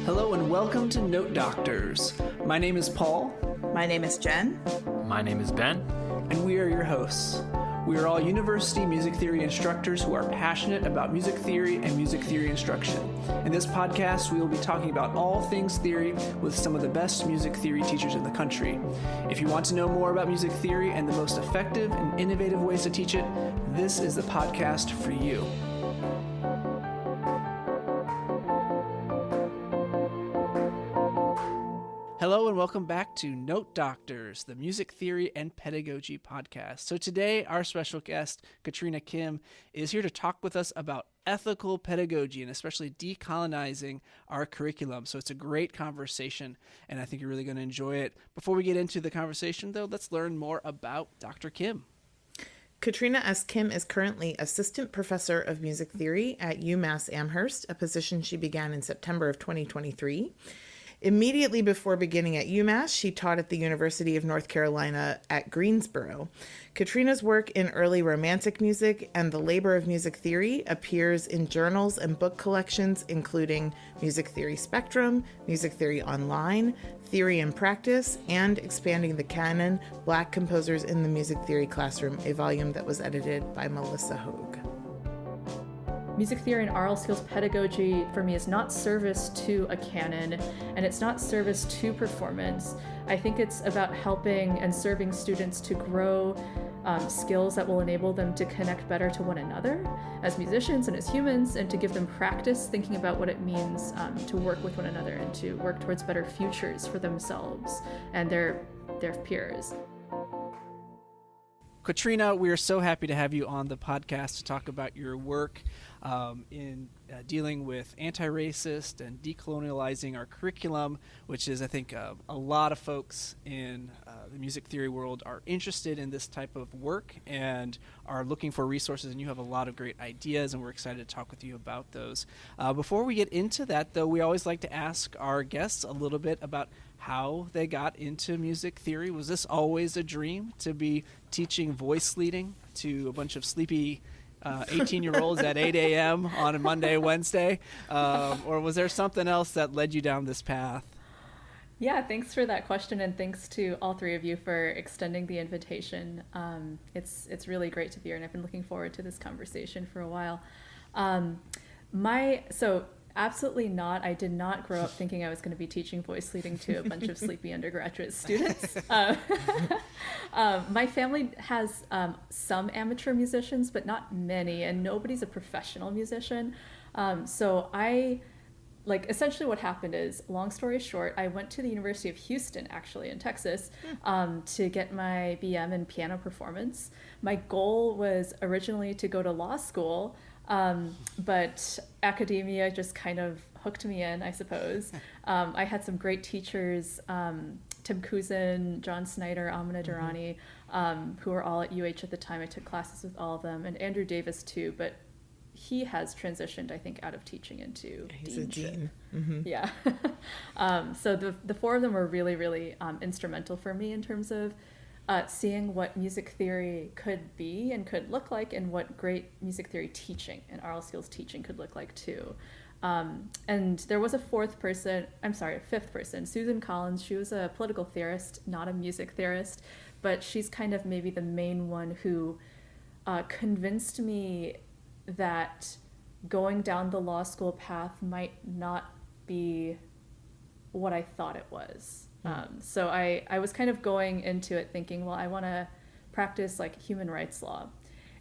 Hello and welcome to Note Doctors. My name is Paul. My name is Jenn. My name is Ben. And we are your hosts. We are all university music theory instructors who are passionate about music theory and music theory instruction. In this podcast, we will be talking about all things theory with some of the best music theory teachers in the country. If you want to know more about music theory and the most effective and innovative ways to teach it, this is the podcast for you. Hello and welcome back to Note Doctors, the music theory and pedagogy podcast. So today, our special guest, Catrina Kim, is here to talk with us about ethical pedagogy and especially decolonizing our curriculum. So it's a great conversation, and I think you're really going to enjoy it. Before we get into the conversation, though, let's learn more about Dr. Kim. Catrina S Kim is currently Assistant Professor of Music Theory at UMass Amherst, a position she began in September of 2023. Immediately before beginning at UMass, she taught at the University of North Carolina at Greensboro. Catrina's work in early Romantic music and the labor of music theory appears in journals and book collections, including Music Theory Spectrum, Music Theory Online, Theory and Practice, and Expanding the Canon, Black Composers in the Music Theory Classroom, a volume that was edited by Melissa Hogue. Music theory and oral skills pedagogy for me is not service to a canon, and it's not service to performance. I think it's about helping and serving students to grow skills that will enable them to connect better to one another as musicians and as humans, and to give them practice thinking about what it means to work with one another and to work towards better futures for themselves and their peers. Catrina, we are so happy to have you on the podcast to talk about your work in dealing with antiracist and decolonializing our curriculum, which is, I think, a lot of folks in the music theory world are interested in this type of work and are looking for resources, and you have a lot of great ideas, and we're excited to talk with you about those. Before we get into that, though, we always like to ask our guests a little bit about how they got into music theory. Was this always a dream to be teaching voice leading to a bunch of sleepy 18-year-olds at 8 a.m. on a Monday, Wednesday? Or was there something else that led you down this path? Yeah, thanks for that question, and thanks to all three of you for extending the invitation. It's really great to be here, and I've been looking forward to this conversation for a while. Absolutely not. I did not grow up thinking I was going to be teaching voice leading to a bunch of sleepy undergraduate students. My family has some amateur musicians, but not many, and nobody's a professional musician. Essentially what happened is, long story short, I went to the University of Houston, actually, in Texas, to get my BM in piano performance. My goal was originally to go to law school, but academia just kind of hooked me in, I suppose. I had some great teachers, Tim Kuzin, John Snyder, Amina Durrani, who were all at UH at the time. I took classes with all of them, and Andrew Davis too, but he has transitioned, I think, out of teaching into He's a dean. Mm-hmm. Yeah. So the four of them were really, really instrumental for me in terms of seeing what music theory could be and could look like, and what great music theory teaching and oral skills teaching could look like too. And there was a fifth person, Susan Collins. She was a political theorist, not a music theorist, but she's kind of maybe the main one who convinced me that going down the law school path might not be what I thought it was. So I was kind of going into it thinking, well, I want to practice like human rights law.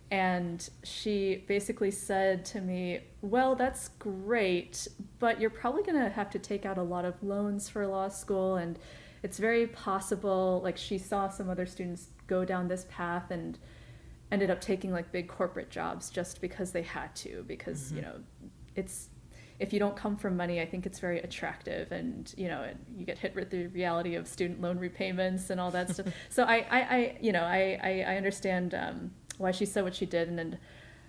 And she basically said to me, well, that's great, but you're probably going to have to take out a lot of loans for law school. And it's very possible, like she saw some other students go down this path and ended up taking like big corporate jobs just because they had to, because, you know, if you don't come from money, I think it's very attractive, and you get hit with the reality of student loan repayments and all that stuff. So I understand why she said what she did, and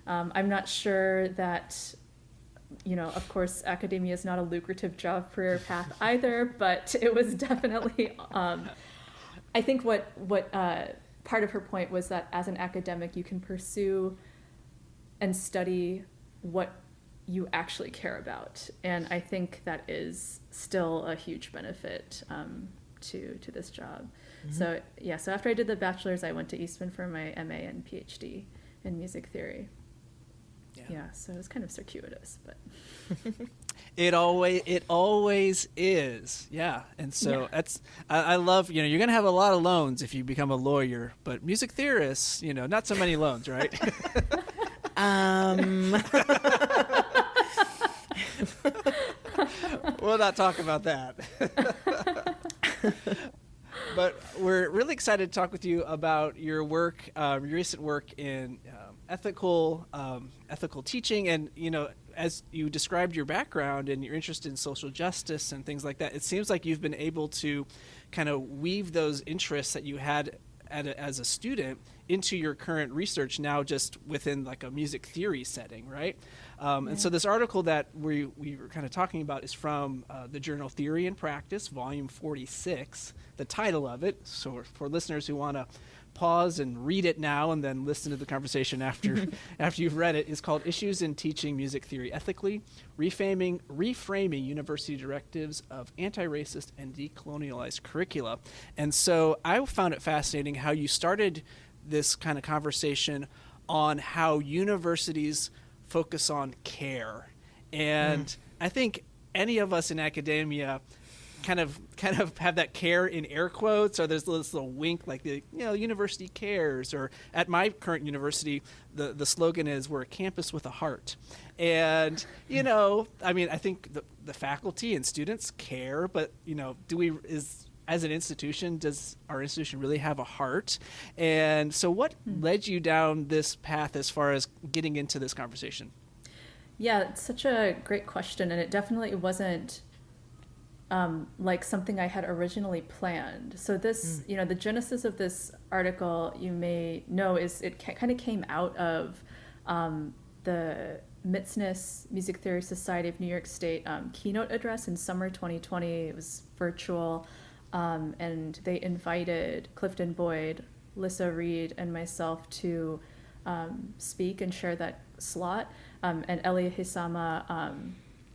I'm not sure that, of course, academia is not a lucrative job career path either, but it was definitely. I think what part of her point was that as an academic, you can pursue and study what you actually care about. And I think that is still a huge benefit to this job. So after I did the bachelor's, I went to Eastman for my MA and PhD in music theory. So it was kind of circuitous, but it always is. And so I love, you're gonna have a lot of loans if you become a lawyer, but music theorists, not so many loans, right? We'll not talk about that. But we're really excited to talk with you about your work, your recent work in ethical teaching, and as you described your background and your interest in social justice and things like that, it seems like you've been able to kind of weave those interests that you had as a student into your current research now, just within like a music theory setting, right? And so this article that we were kind of talking about is from the journal Theory and Practice, volume 46, the title of it. So for listeners who want to pause and read it now and then listen to the conversation after you've read it, is called Issues in Teaching Music Theory Ethically, Reframing University Directives of Antiracist and Decolonialized Curricula. And so I found it fascinating how you started this kind of conversation on how universities focus on care. And I think any of us in academia kind of have that care in air quotes, or there's this little wink like the university cares, or at my current university the slogan is we're a campus with a heart. And I think the faculty and students care, but as an institution, does our institution really have a heart? And so what led you down this path as far as getting into this conversation? Yeah, it's such a great question, and it definitely wasn't like something I had originally planned. So this, the genesis of this article, you may know, is it kind of came out of the Mitzness Music Theory Society of New York State keynote address in summer 2020. It was virtual. And they invited Clifton Boyd, Lissa Reed, and myself to speak and share that slot. And Elia Hisama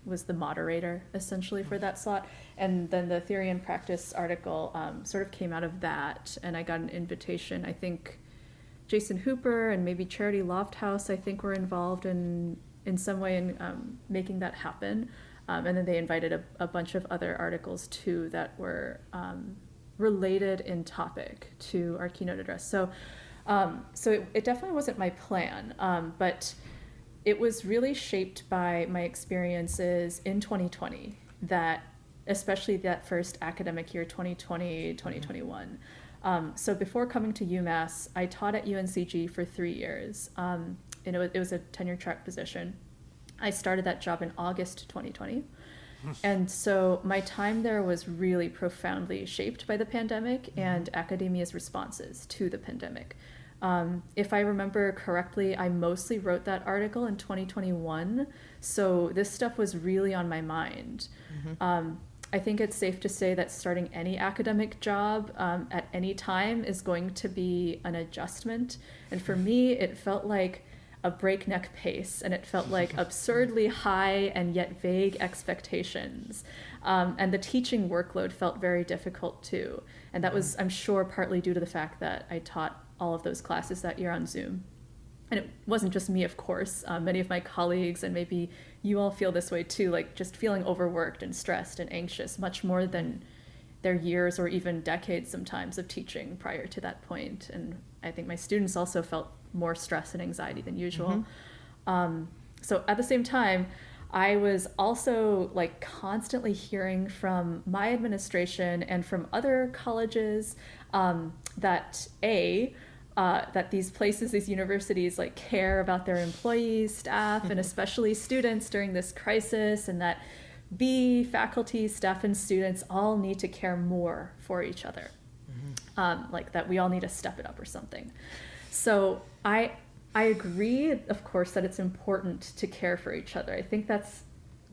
was the moderator, essentially, for that slot. And then the Theory and Practice article sort of came out of that. And I got an invitation. I think Jason Hooper and maybe Charity Lofthouse, I think, were involved in some way in making that happen. And then they invited a bunch of other articles too that were related in topic to our keynote address. So it definitely wasn't my plan, but it was really shaped by my experiences in 2020, especially that first academic year, 2020, 2021. So before coming to UMass, I taught at UNCG for 3 years, and it was a tenure track position. I started that job in August 2020. And so my time there was really profoundly shaped by the pandemic and academia's responses to the pandemic. If I remember correctly, I mostly wrote that article in 2021. So this stuff was really on my mind. I think it's safe to say that starting any academic job at any time is going to be an adjustment. And for me, it felt like a breakneck pace, and it felt like absurdly high and yet vague expectations. And the teaching workload felt very difficult too. And that was, I'm sure, partly due to the fact that I taught all of those classes that year on Zoom. And it wasn't just me, of course. Many of my colleagues, and maybe you all feel this way too, like just feeling overworked and stressed and anxious, much more than their years or even decades sometimes of teaching prior to that point. And I think my students also felt more stress and anxiety than usual. So at the same time, I was also like constantly hearing from my administration and from other colleges that these places, these universities, like care about their employees, staff, and especially students during this crisis, and that B, faculty, staff, and students all need to care more for each other. Like that we all need to step it up or something. So I agree, of course, that it's important to care for each other. I think that's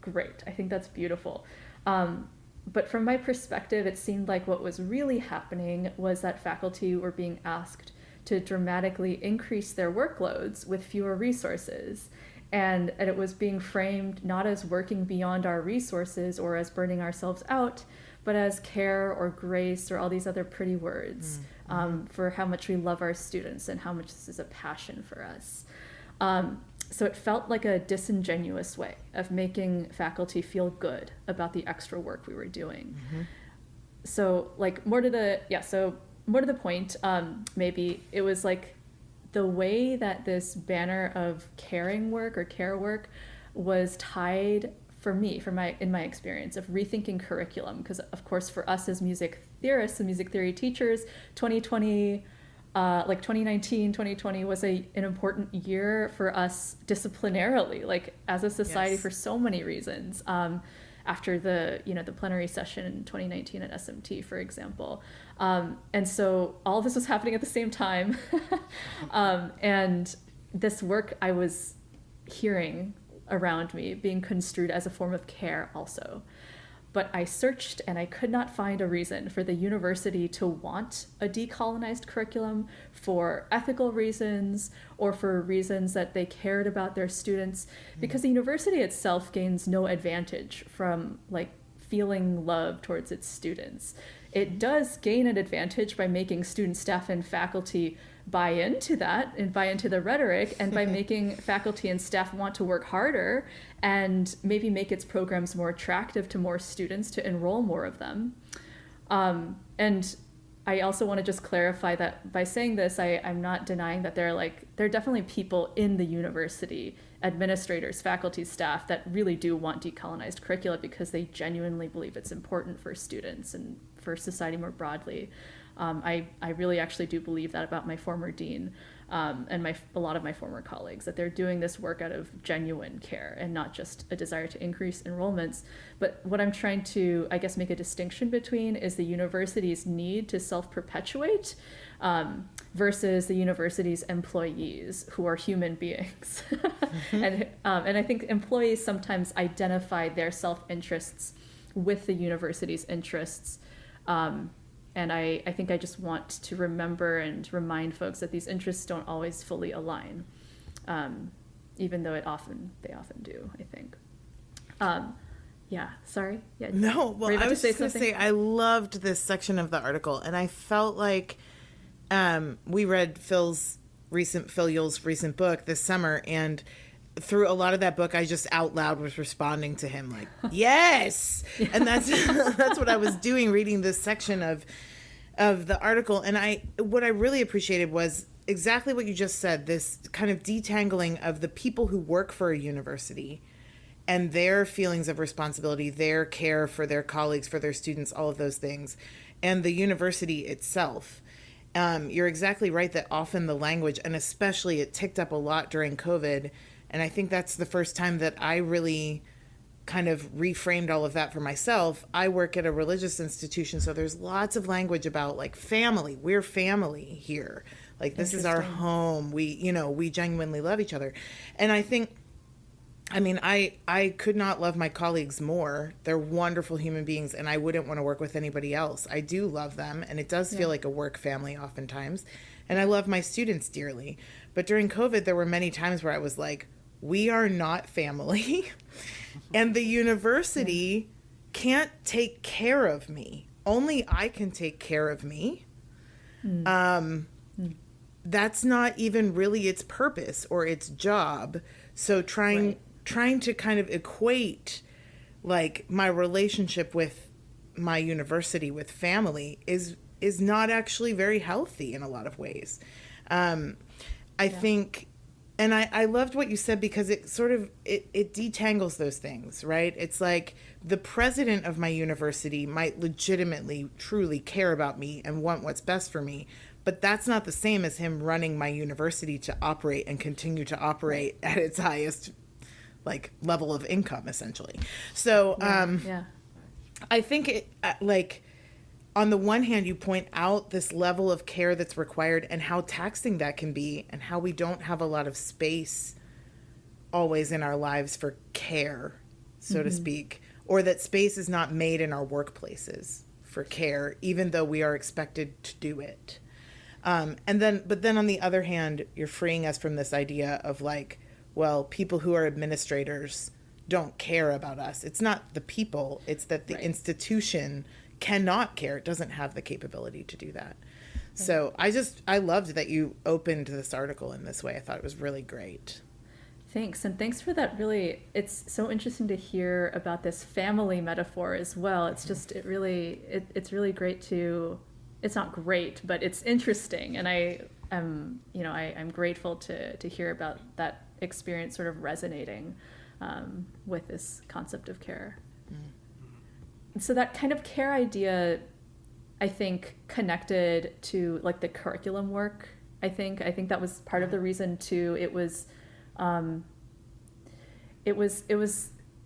great. I think that's beautiful. But from my perspective, it seemed like what was really happening was that faculty were being asked to dramatically increase their workloads with fewer resources. and it was being framed not as working beyond our resources or as burning ourselves out, but as care or grace or all these other pretty words for how much we love our students and how much this is a passion for us. So it felt like a disingenuous way of making faculty feel good about the extra work we were doing. So like more to the point, maybe it was like the way that this banner of caring work or care work was tied for me, in my experience of rethinking curriculum, because of course for us as music theorists and music theory teachers, 2020, like 2019, 2020 was an important year for us disciplinarily, like as a society for so many reasons. After the plenary session in 2019 at SMT, for example. And so all of this was happening at the same time. And this work I was hearing around me being construed as a form of care also. But I searched and I could not find a reason for the university to want a decolonized curriculum for ethical reasons or for reasons that they cared about their students, because the university itself gains no advantage from like feeling love towards its students. It does gain an advantage by making student, staff, and faculty buy into that and buy into the rhetoric, and by making faculty and staff want to work harder and maybe make its programs more attractive to more students to enroll more of them. And I also want to just clarify that by saying this, I'm not denying that there are definitely people in the university, administrators, faculty, staff, that really do want decolonized curricula because they genuinely believe it's important for students and for society more broadly. I really actually do believe that about my former dean and a lot of my former colleagues, that they're doing this work out of genuine care and not just a desire to increase enrollments. But what I'm trying to, I guess, make a distinction between is the university's need to self-perpetuate versus the university's employees, who are human beings. And I think employees sometimes identify their self-interests with the university's interests. And I think I just want to remember and remind folks that these interests don't always fully align, even though they often do, I think. Yeah, sorry. Yeah. No, well, I was just going to say, I loved this section of the article, and I felt like we read Phil Yule's recent book this summer, and through a lot of that book, I just out loud was responding to him like, yes! And that's what I was doing, reading this section of the article. And what I really appreciated was exactly what you just said, this kind of detangling of the people who work for a university and their feelings of responsibility, their care for their colleagues, for their students, all of those things, and the university itself. You're exactly right that often the language, and especially it ticked up a lot during COVID, and I think that's the first time that I really kind of reframed all of that for myself. I work at a religious institution, so there's lots of language about like family. We're family here. Like, this is our home. We genuinely love each other. And I could not love my colleagues more. They're wonderful human beings, and I wouldn't want to work with anybody else. I do love them, and it does feel like a work family oftentimes. And I love my students dearly. But during COVID, there were many times where I was like, we are not family. And the university can't take care of me. Only I can take care of me. That's not even really its purpose or its job. So trying to kind of equate like my relationship with my university with family is not actually very healthy in a lot of ways. I think, and I loved what you said, because it sort of, it detangles those things, right? It's like the president of my university might legitimately, truly care about me and want what's best for me, but that's not the same as him running my university to operate and continue to operate at its highest like level of income, essentially. So I think it like, on the one hand, you point out this level of care that's required and how taxing that can be, and how we don't have a lot of space always in our lives for care, so to speak, or that space is not made in our workplaces for care, even though we are expected to do it. But then on the other hand, you're freeing us from this idea of like, well, people who are administrators don't care about us. It's not the people, it's that the institution cannot care. It doesn't have the capability to do that. So I loved that you opened this article in this way. I thought it was really great. Thanks. And thanks for that. Really, it's so interesting to hear about this family metaphor as well. It's just, it's really great to, it's not great, but it's interesting. And I'm grateful to hear about that experience sort of resonating with this concept of care. So that kind of care idea, I think, connected to like the curriculum work. I think that was part of the reason too. It was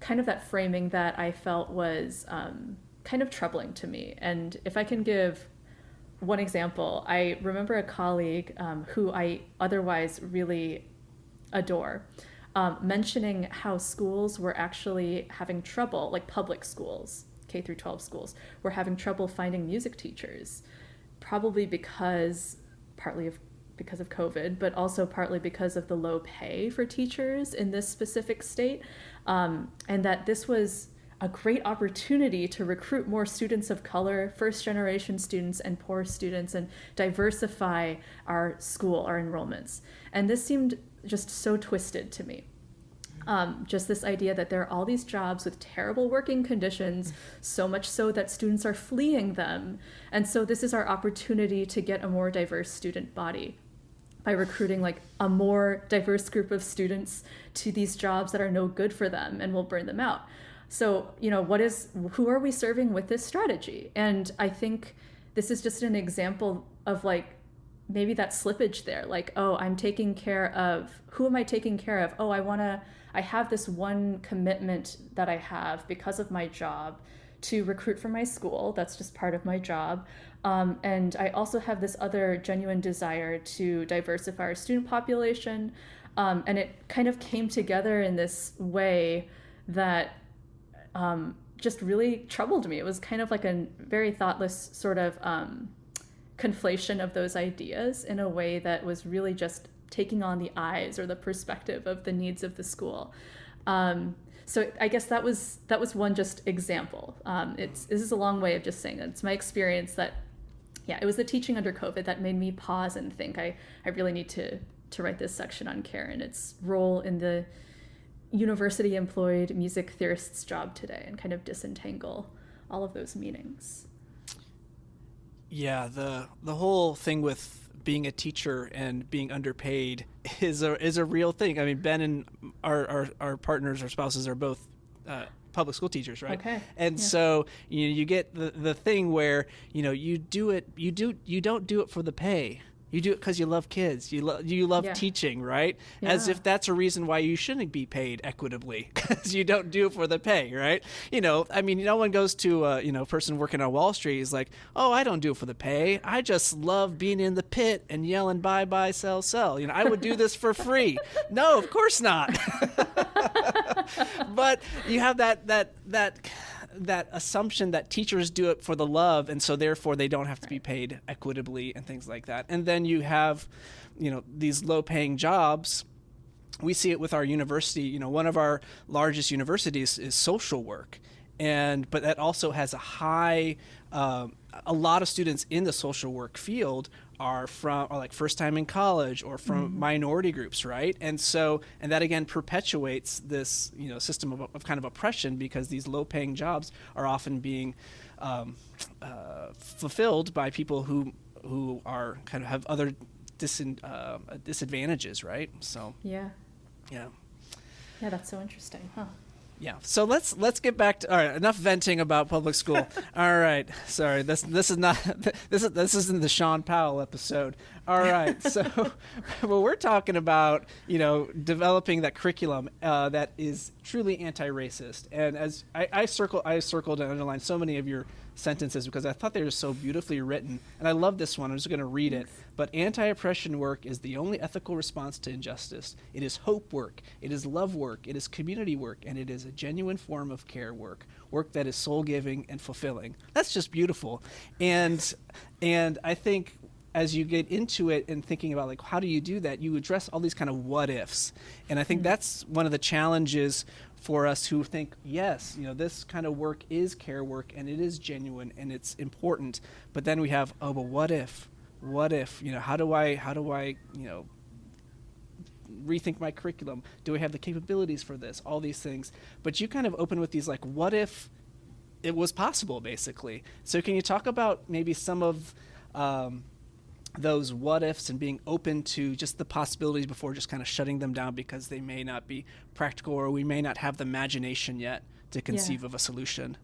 kind of that framing that I felt was kind of troubling to me. And if I can give one example, I remember a colleague who I otherwise really adore, mentioning how schools were actually having trouble, like public schools, K through 12 schools, were having trouble finding music teachers, probably partly because of COVID, but also partly because of the low pay for teachers in this specific state, and that this was a great opportunity to recruit more students of color, first-generation students, and poor students, and diversify our school, our enrollments. And this seemed just so twisted to me. Just this idea that there are all these jobs with terrible working conditions, so much so that students are fleeing them. And so this is our opportunity to get a more diverse student body by recruiting like a more diverse group of students to these jobs that are no good for them and will burn them out. So, who are we serving with this strategy? And I think this is just an example of like, maybe that slippage there, like, oh, I'm taking care of, who am I taking care of? Oh, I have this one commitment that I have because of my job to recruit for my school. That's just part of my job. And I also have this other genuine desire to diversify our student population. And it kind of came together in this way that just really troubled me. It was kind of like a very thoughtless sort of conflation of those ideas in a way that was really just taking on the eyes or the perspective of the needs of the school. So I guess that was one just example. This is a long way of just saying that it's my experience that, it was the teaching under COVID that made me pause and think I really need to write this section on care and its role in the university employed music theorist's job today and kind of disentangle all of those meanings. Yeah, the whole thing with being a teacher and being underpaid is a real thing. I mean, Ben and our partners, our spouses are both public school teachers, right? Okay. And so you get the thing where you don't do it for the pay. You do it because you love kids. You love teaching, right? Yeah. As if that's a reason why you shouldn't be paid equitably, because you don't do it for the pay, right? I mean, no one goes to a person working on Wall Street is like, oh, I don't do it for the pay. I just love being in the pit and yelling buy, buy, sell, sell. I would do this for free. No, of course not. But you have that assumption that teachers do it for the love, and so therefore they don't have to be paid equitably and things like that. And then you have, these low-paying jobs. We see it with our university. One of our largest universities is social work, but that also has a high. A lot of students in the social work field are like first time in college or from minority groups, right? And that again perpetuates this system of kind of oppression, because these low paying jobs are often being fulfilled by people who are kind of have other disadvantages, right? So yeah, that's so interesting, huh? Yeah. So let's get back to, all right, enough venting about public school. All right. Sorry. This isn't the Sean Powell episode. All right. So well, we're talking about, developing that curriculum that is truly anti-racist. And as I circled and underlined so many of your sentences because I thought they were so beautifully written. And I love this one. I'm just going to read it. But anti-oppression work is the only ethical response to injustice. It is hope work. It is love work. It is community work. And it is a genuine form of care work that is soul-giving and fulfilling. That's just beautiful. And I think as you get into it and thinking about like how do you do that, you address all these kind of what ifs. And I think that's one of the challenges for us who think, yes, this kind of work is care work and it is genuine and it's important. But then we have, but what if, how do I, rethink my curriculum? Do I have the capabilities for this? All these things. But you kind of open with these like, what if it was possible, basically? So can you talk about maybe some of those what ifs and being open to just the possibilities before just kind of shutting them down because they may not be practical or we may not have the imagination yet to conceive of a solution?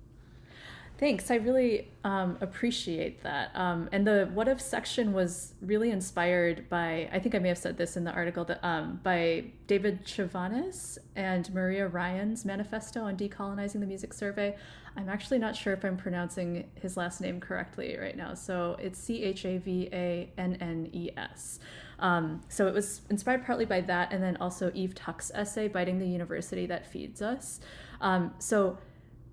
Thanks. I really appreciate that. And the what if section was really inspired by, I think I may have said this in the article, that by David Chavanis and Maria Ryan's manifesto on decolonizing the music survey. I'm actually not sure if I'm pronouncing his last name correctly right now. So it's Chavannes. So it was inspired partly by that, and then also Eve Tuck's essay, Biting the University That Feeds Us. So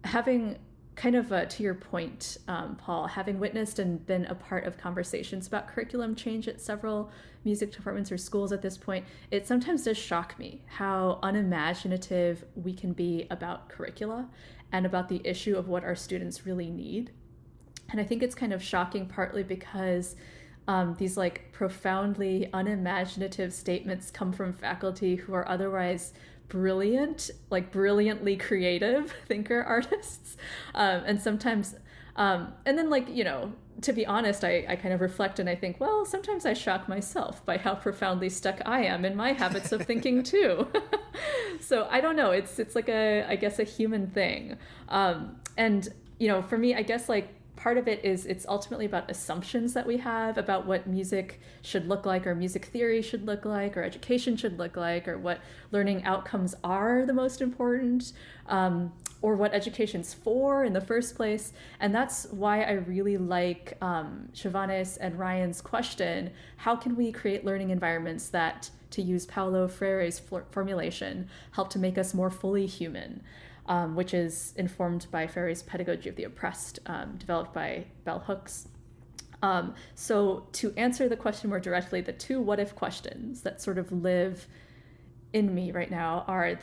having kind of to your point, Paul, having witnessed and been a part of conversations about curriculum change at several music departments or schools at this point, it sometimes does shock me how unimaginative we can be about curricula and about the issue of what our students really need. And I think it's kind of shocking partly because these like profoundly unimaginative statements come from faculty who are otherwise brilliant, like brilliantly creative thinker artists. And sometimes, and then like, to be honest, I kind of reflect and I think, well, sometimes I shock myself by how profoundly stuck I am in my habits of thinking too. So I don't know, it's like I guess a human thing. And, for me, I guess like part of it is it's ultimately about assumptions that we have about what music should look like, or music theory should look like, or education should look like, or what learning outcomes are the most important, or what education's for in the first place. And that's why I really like Chavanis and Ryan's question, how can we create learning environments that, to use Paulo Freire's formulation, help to make us more fully human? Which is informed by Freire's Pedagogy of the Oppressed, developed by Bell Hooks. So to answer the question more directly, the two what-if questions that sort of live in me right now are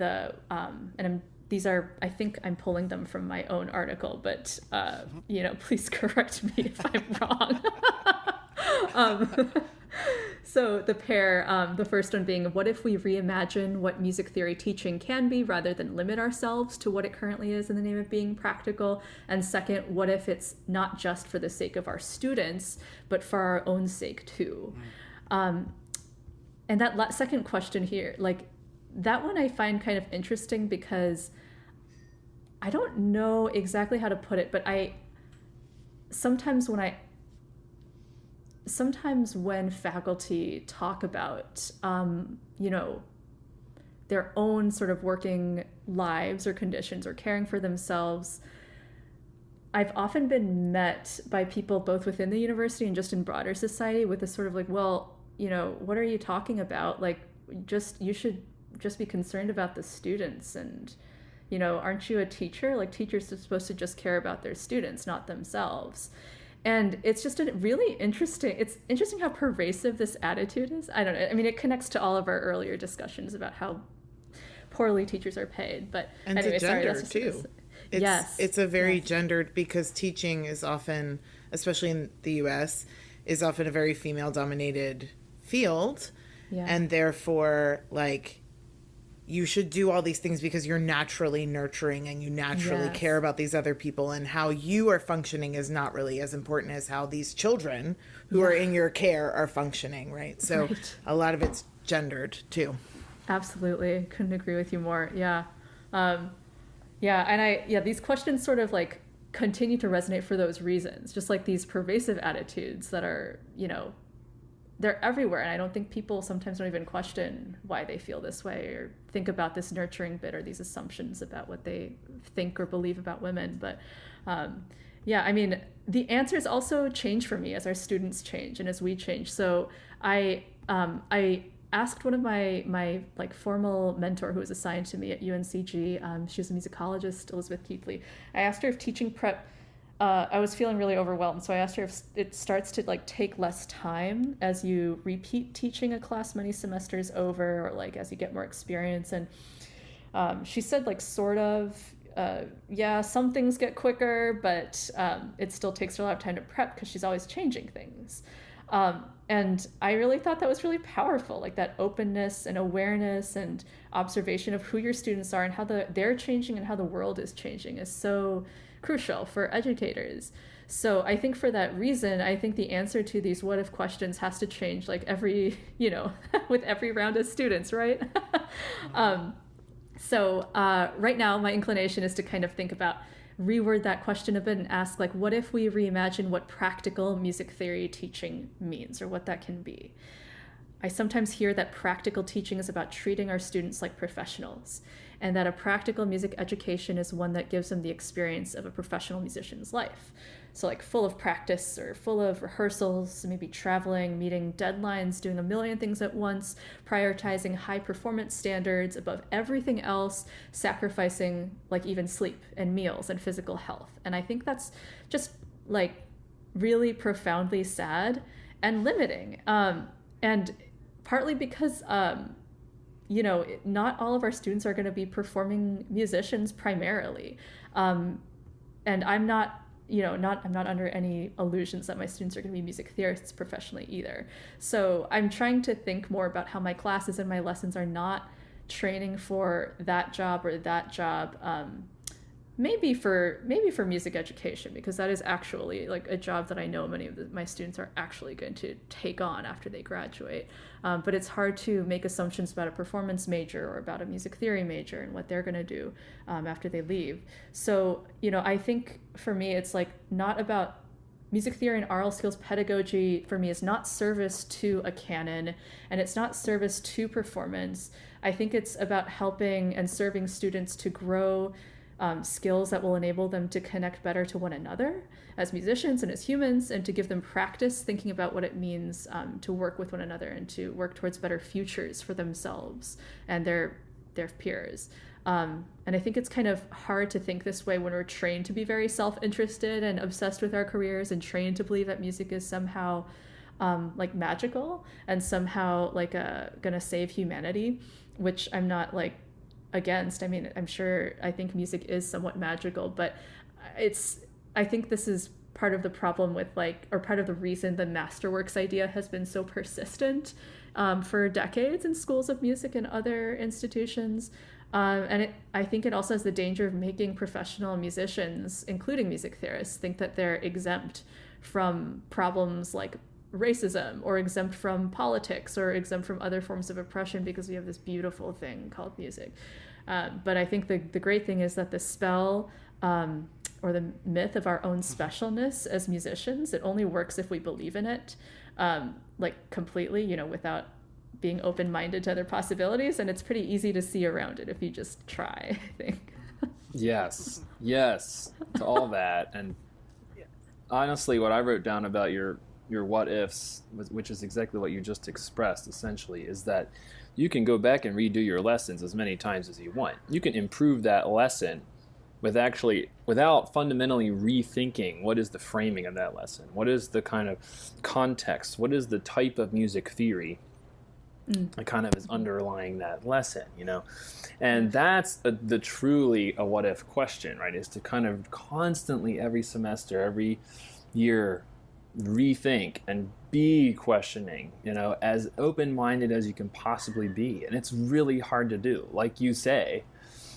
these are, I think I'm pulling them from my own article, but, please correct me if I'm wrong. So the pair, the first one being, what if we reimagine what music theory teaching can be rather than limit ourselves to what it currently is in the name of being practical? And second, what if it's not just for the sake of our students, but for our own sake too? And that second question here, like that one I find kind of interesting because I don't know exactly how to put it, but sometimes when faculty talk about, their own sort of working lives or conditions or caring for themselves, I've often been met by people both within the university and just in broader society with this sort of like, well, what are you talking about? Like, you should just be concerned about the students. And, aren't you a teacher? Like, teachers are supposed to just care about their students, not themselves. And it's just it's interesting how pervasive this attitude is. I don't know. I mean, it connects to all of our earlier discussions about how poorly teachers are paid. But and anyway, to gender too. It's a very gendered, because teaching is often, especially in the U.S., is often a very female-dominated field, and therefore, like, you should do all these things because you're naturally nurturing and you naturally care about these other people, and how you are functioning is not really as important as how these children who are in your care are functioning, right? So a lot of it's gendered too. Absolutely. Couldn't agree with you more. Yeah. And these questions sort of like continue to resonate for those reasons, just like these pervasive attitudes that are, they're everywhere. And I don't think people sometimes don't even question why they feel this way or think about this nurturing bit or these assumptions about what they think or believe about women. But I mean, the answers also change for me as our students change and as we change. So I asked one of my like formal mentor who was assigned to me at UNCG, she was a musicologist, Elizabeth Keithley. I asked her if teaching prep I was feeling really overwhelmed. So I asked her if it starts to like take less time as you repeat teaching a class many semesters over, or like as you get more experience. And she said like sort of, yeah, some things get quicker, but it still takes her a lot of time to prep because she's always changing things. And I really thought that was really powerful, like that openness and awareness and observation of who your students are and how they're changing and how the world is changing is so crucial for educators. So I think for that reason, I think the answer to these what if questions has to change like every, with every round of students, right? So right now, my inclination is to kind of think about, reword that question a bit and ask, like, what if we reimagine what practical music theory teaching means, or what that can be? I sometimes hear that practical teaching is about treating our students like professionals, and that a practical music education is one that gives them the experience of a professional musician's life. So like full of practice or full of rehearsals, maybe traveling, meeting deadlines, doing a million things at once, prioritizing high performance standards above everything else, sacrificing like even sleep and meals and physical health. And I think that's just like really profoundly sad and limiting. And partly because, not all of our students are going to be performing musicians primarily. And I'm not under any illusions that my students are going to be music theorists professionally either. So I'm trying to think more about how my classes and my lessons are not training for that job or that job, maybe for music education, because that is actually like a job that I know many of my students are actually going to take on after they graduate. But it's hard to make assumptions about a performance major or about a music theory major and what they're going to do after they leave. So, I think for me, it's like not about music theory and oral skills pedagogy. For me, is not service to a canon, and it's not service to performance. I think it's about helping and serving students to grow skills that will enable them to connect better to one another as musicians and as humans, and to give them practice thinking about what it means to work with one another and to work towards better futures for themselves and their peers. And I think it's kind of hard to think this way when we're trained to be very self-interested and obsessed with our careers, and trained to believe that music is somehow like magical and somehow like gonna save humanity, which I'm not like against. I mean, I think music is somewhat magical, but I think this is part of the problem with or part of the reason the masterworks idea has been so persistent for decades in schools of music and other institutions. And I think it also has the danger of making professional musicians, including music theorists, think that they're exempt from problems like racism, or exempt from politics, or exempt from other forms of oppression because we have this beautiful thing called music. But I think the great thing is that the spell or the myth of our own specialness as musicians, it only works if we believe in it, like completely, without being open-minded to other possibilities. And it's pretty easy to see around it if you just try, I think. Yes, to all that. And honestly, what I wrote down about your what ifs, which is exactly what you just expressed essentially, is that you can go back and redo your lessons as many times as you want. You can improve that lesson without fundamentally rethinking what is the framing of that lesson, what is the kind of context, what is the type of music theory that kind of is underlying that lesson, and that's the truly a what if question, right? Is to kind of constantly, every semester, every year, rethink and be questioning, as open-minded as you can possibly be. And it's really hard to do. Like you say,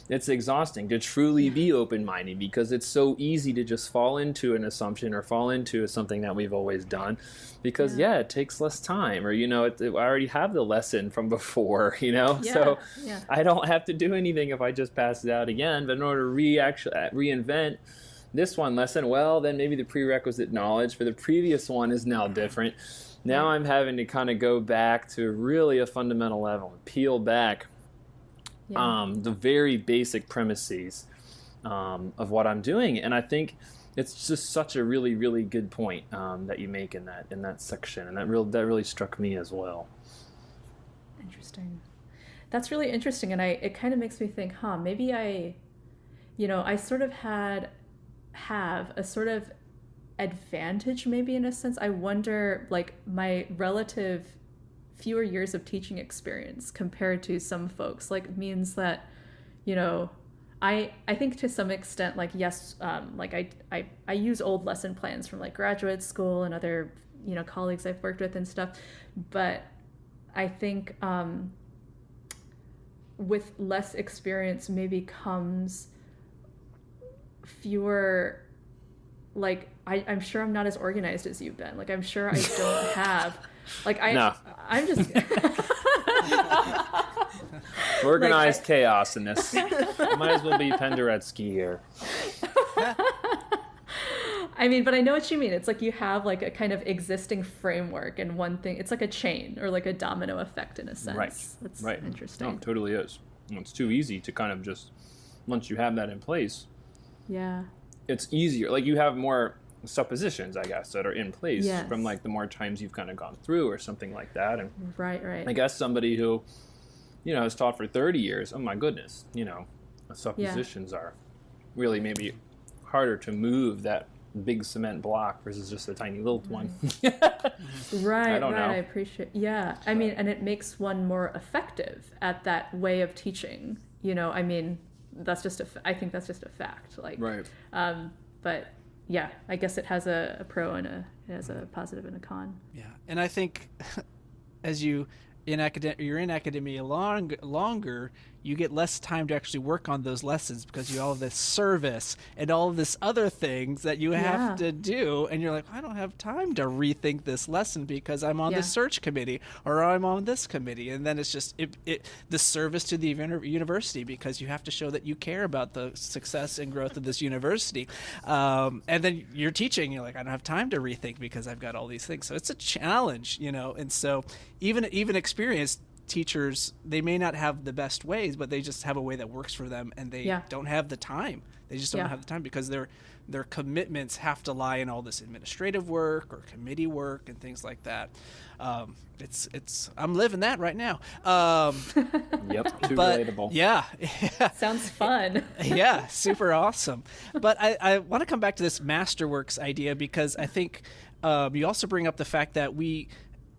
it's exhausting to truly be open-minded, because it's so easy to just fall into an assumption or fall into something that we've always done, because it takes less time, or I already have the lesson from before, so I don't have to do anything if I just pass it out again. But in order to reinvent this one lesson, well, then maybe the prerequisite knowledge for the previous one is now different. Now I'm having to kind of go back to really a fundamental level and peel back the very basic premises of what I'm doing. And I think it's just such a really, really good point that you make in that section, and that really struck me as well. Interesting. That's really interesting, and it kind of makes me think, maybe I sort of had have a sort of advantage, maybe, in a sense. I wonder, like, my relative fewer years of teaching experience compared to some folks, like, means that, you know, I think to some extent, like, yes, like I use old lesson plans from like graduate school and other, you know, colleagues I've worked with and stuff, but I think with less experience maybe comes fewer, like, I'm sure I'm not as organized as you've been. Like, I'm sure I don't have, like, No. I'm just Organized chaos in this. Might as well be Penderecki here. I mean, but I know what you mean. It's like you have like a kind of existing framework and one thing, it's like a chain or like a domino effect in a sense. Right. That's Right. interesting. No, it totally is. It's too easy to kind of just, once you have that in place, Yeah. it's easier. Like, you have more suppositions, I guess, that are in place Yes. from like the more times you've kind of gone through or something like that. And Right. I guess somebody who, you know, has taught for 30 years, oh my goodness, you know, suppositions are really maybe harder to move that big cement block versus just a tiny little one. Right. I don't know. I appreciate. Yeah. I mean, and it makes one more effective at that way of teaching. You know, I mean, that's just I think that's just a fact. Like, Right. But yeah, I guess it has a pro and it has a positive and a con. Yeah, and I think as you're in academia longer, you get less time to actually work on those lessons because you have all this service and all of this other things that you have to do, and you're like, I don't have time to rethink this lesson because I'm on this search committee or I'm on this committee, and then it's just the service to the university because you have to show that you care about the success and growth of this university, and then you're teaching, you're like, I don't have time to rethink because I've got all these things, so it's a challenge, you know, and so even experienced teachers, they may not have the best ways, but they just have a way that works for them, and they don't have the time. They just don't have the time because their commitments have to lie in all this administrative work or committee work and things like that. I'm living that right now. Yep, too relatable. Yeah. Sounds fun. Yeah, super awesome. But I want to come back to this masterworks idea because I think you also bring up the fact that we,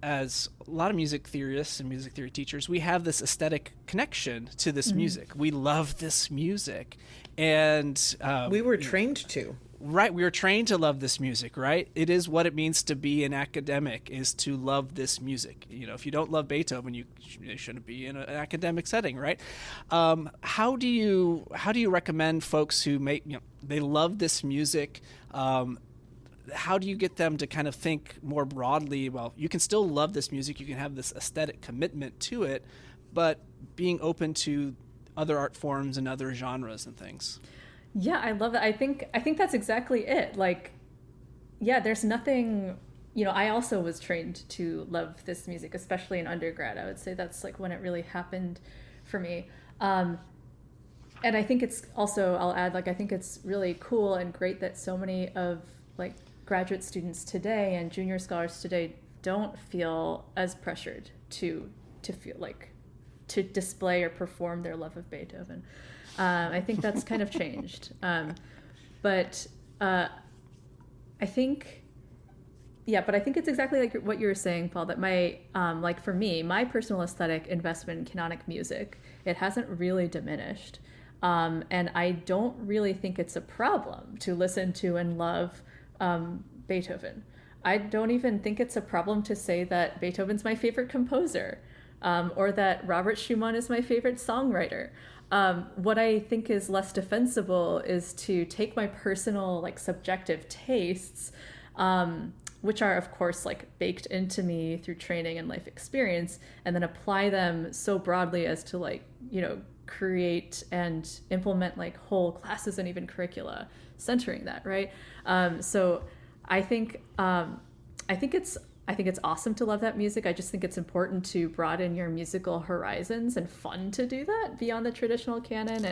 as a lot of music theorists and music theory teachers, we have this aesthetic connection to this music. We love this music. And we were trained to. Right. We were trained to love this music, right? It is what it means to be an academic, is to love this music. You know, if you don't love Beethoven, you shouldn't be in an academic setting, right? How do you recommend folks who they love this music, how do you get them to kind of think more broadly? Well, you can still love this music, you can have this aesthetic commitment to it, but being open to other art forms and other genres and things. Yeah, I love it. I think that's exactly it. Like, yeah, there's nothing, you know, I also was trained to love this music, especially in undergrad. I would say that's like when it really happened for me. And I think it's also, I'll add, like, I think it's really cool and great that so many of like graduate students today and junior scholars today don't feel as pressured to feel like to display or perform their love of Beethoven. I think that's kind of changed. But I think it's exactly like what you were saying, Paul, that my, like for me, my personal aesthetic investment in canonic music, it hasn't really diminished. And I don't really think it's a problem to listen to and love Beethoven. I don't even think it's a problem to say that Beethoven's my favorite composer, or that Robert Schumann is my favorite songwriter. What I think is less defensible is to take my personal, like, subjective tastes, which are, of course, like, baked into me through training and life experience, and then apply them so broadly as to, like, you know, create and implement like whole classes and even curricula centering that, right? So I think it's awesome to love that music. I just think it's important to broaden your musical horizons and fun to do that beyond the traditional canon.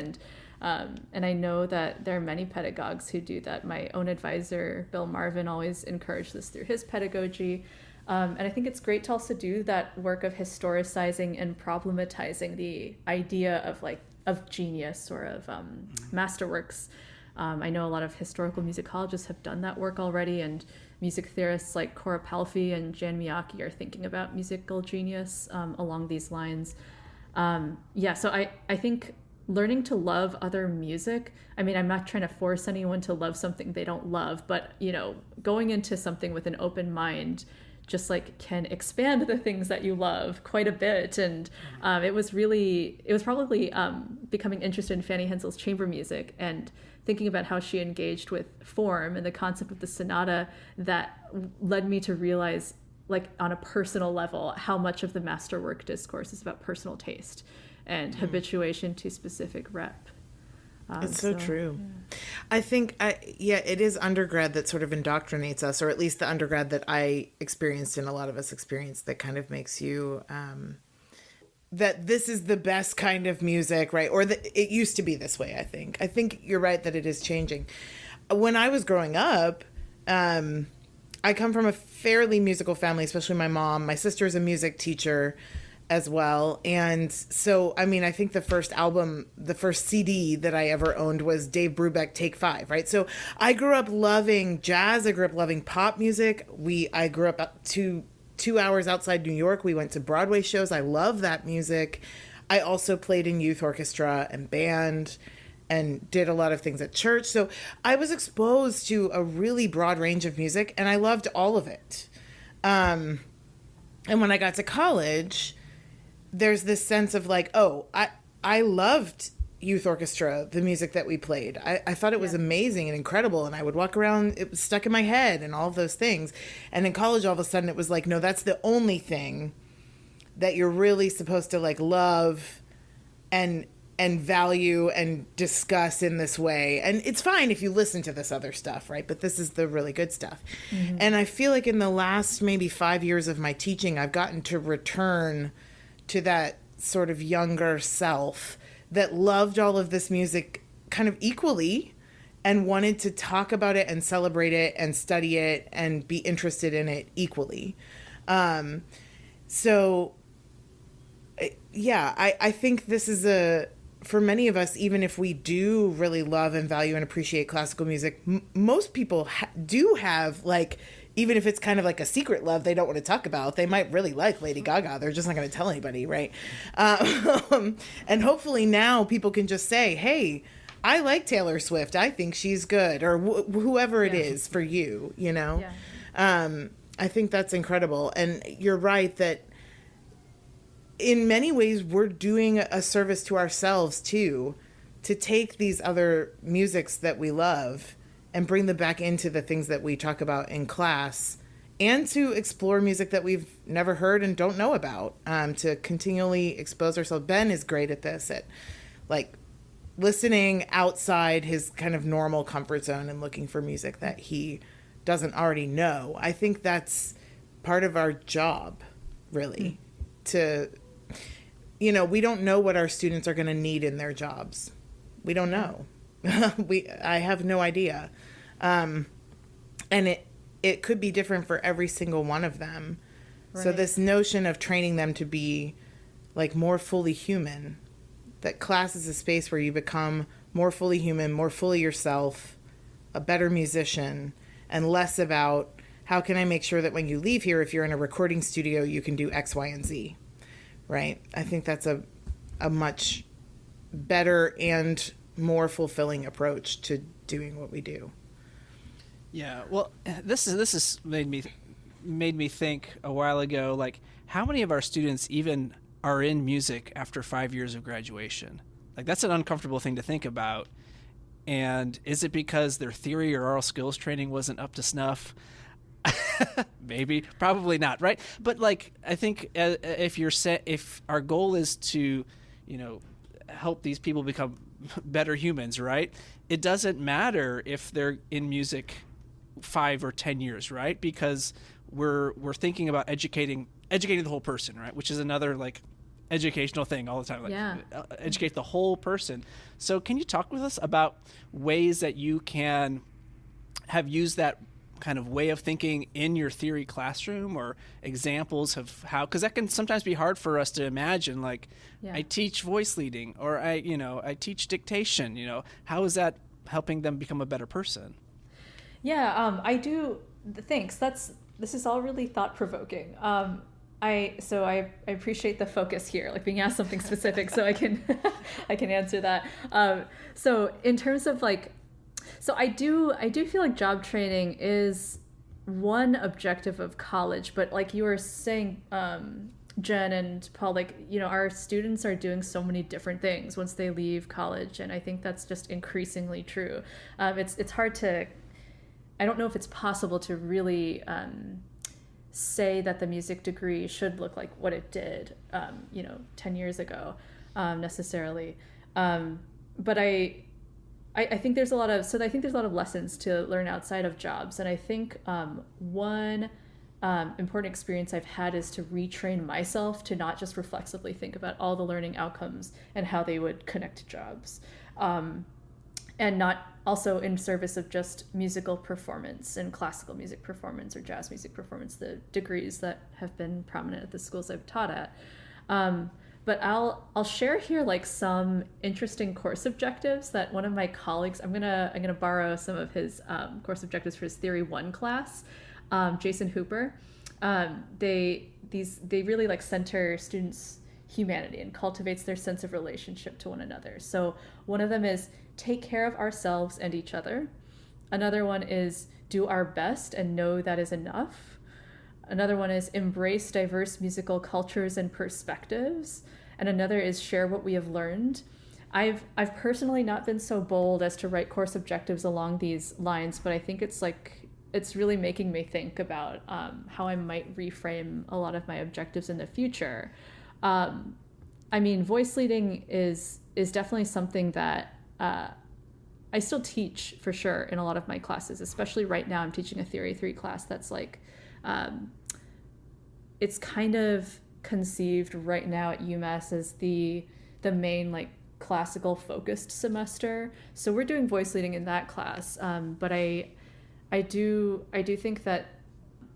And I know that there are many pedagogues who do that. My own advisor, Bill Marvin, always encouraged this through his pedagogy. And I think it's great to also do that work of historicizing and problematizing the idea of of genius or of masterworks. I know a lot of historical musicologists have done that work already, and music theorists like Cora Palfi and Jan Miyake are thinking about musical genius along these lines. So I think learning to love other music, I mean, I'm not trying to force anyone to love something they don't love, but, going into something with an open mind just like can expand the things that you love quite a bit. And it was probably becoming interested in Fanny Hensel's chamber music and thinking about how she engaged with form and the concept of the sonata that led me to realize, like on a personal level, how much of the masterwork discourse is about personal taste and habituation to specific rep. It's so true. Yeah. I think, it is undergrad that sort of indoctrinates us, or at least the undergrad that I experienced and a lot of us experienced, that kind of makes you, that this is the best kind of music, right? Or that it used to be this way, I think. I think you're right that it is changing. When I was growing up, I come from a fairly musical family, especially my mom. My sister is a music teacher as well. And so, I mean, I think the first CD that I ever owned was Dave Brubeck, Take 5, right? So I grew up loving jazz. I grew up loving pop music. I grew up 2 hours outside New York. We went to Broadway shows. I love that music. I also played in youth orchestra and band and did a lot of things at church. So I was exposed to a really broad range of music, and I loved all of it. And when I got to college, there's this sense of like, I loved youth orchestra, the music that we played. I thought it was amazing and incredible, and I would walk around, it was stuck in my head and all of those things. And in college, all of a sudden, it was like, no, that's the only thing that you're really supposed to like love and value and discuss in this way. And it's fine if you listen to this other stuff, right? But this is the really good stuff. Mm-hmm. And I feel like in the last maybe 5 years of my teaching, I've gotten to return to that sort of younger self that loved all of this music kind of equally and wanted to talk about it and celebrate it and study it and be interested in it equally. I think this is for many of us, even if we do really love and value and appreciate classical music, most people do have, like, even if it's kind of like a secret love they don't want to talk about, they might really like Lady Gaga. They're just not going to tell anybody, right? And hopefully now people can just say, hey, I like Taylor Swift. I think she's good. Or whoever it is for you, you know? Yeah. I think that's incredible. And you're right that in many ways we're doing a service to ourselves too, to take these other musics that we love and bring them back into the things that we talk about in class, and to explore music that we've never heard and don't know about, to continually expose ourselves. Ben is great at this, at like listening outside his kind of normal comfort zone and looking for music that he doesn't already know. I think that's part of our job, really, to, we don't know what our students are going to need in their jobs. We don't know. I have no idea. And it could be different for every single one of them. Right. So this notion of training them to be like more fully human, that class is a space where you become more fully human, more fully yourself, a better musician, and less about how can I make sure that when you leave here, if you're in a recording studio, you can do X, Y, and Z, right? I think that's a much better and more fulfilling approach to doing what we do. Yeah, well, this is made me think a while ago, like, how many of our students even are in music after 5 years of graduation? Like, that's an uncomfortable thing to think about. And is it because their theory or oral skills training wasn't up to snuff? Maybe, probably not, right? But like, I think if our goal is to, help these people become better humans, right? It doesn't matter if they're in music 5 or 10 years, right? Because we're thinking about educating the whole person, right? Which is another like educational thing all the time, like educate the whole person. So can you talk with us about ways that you can have used that kind of way of thinking in your theory classroom, or examples of how, because that can sometimes be hard for us to imagine, like, I teach voice leading, or I teach dictation, how is that helping them become a better person. Yeah, I do. Thanks. This is all really thought provoking. I appreciate the focus here, like being asked something specific, so I can I can answer that. So in terms of like, so I do feel like job training is one objective of college, but like you were saying, Jenn and Paul, like, our students are doing so many different things once they leave college, and I think that's just increasingly true. It's hard to, I don't know if it's possible to really say that the music degree should look like what it did, 10 years ago, necessarily. But I think there's a lot of, lessons to learn outside of jobs. And I think one important experience I've had is to retrain myself to not just reflexively think about all the learning outcomes and how they would connect to jobs. And not also in service of just musical performance and classical music performance or jazz music performance, the degrees that have been prominent at the schools I've taught at. But I'll share here like some interesting course objectives that one of my colleagues, I'm gonna borrow some of his course objectives for his Theory 1 class, Jason Hooper. They really like center students' humanity and cultivates their sense of relationship to one another. So one of them is take care of ourselves and each other. Another one is do our best and know that is enough. Another one is embrace diverse musical cultures and perspectives. And another is share what we have learned. I've personally not been so bold as to write course objectives along these lines, but I think it's really making me think about how I might reframe a lot of my objectives in the future. Voice leading is definitely something that I still teach for sure in a lot of my classes, especially right now. I'm teaching a Theory 3 class that's like, it's kind of conceived right now at UMass as the main like classical focused semester. So we're doing voice leading in that class. But I do think that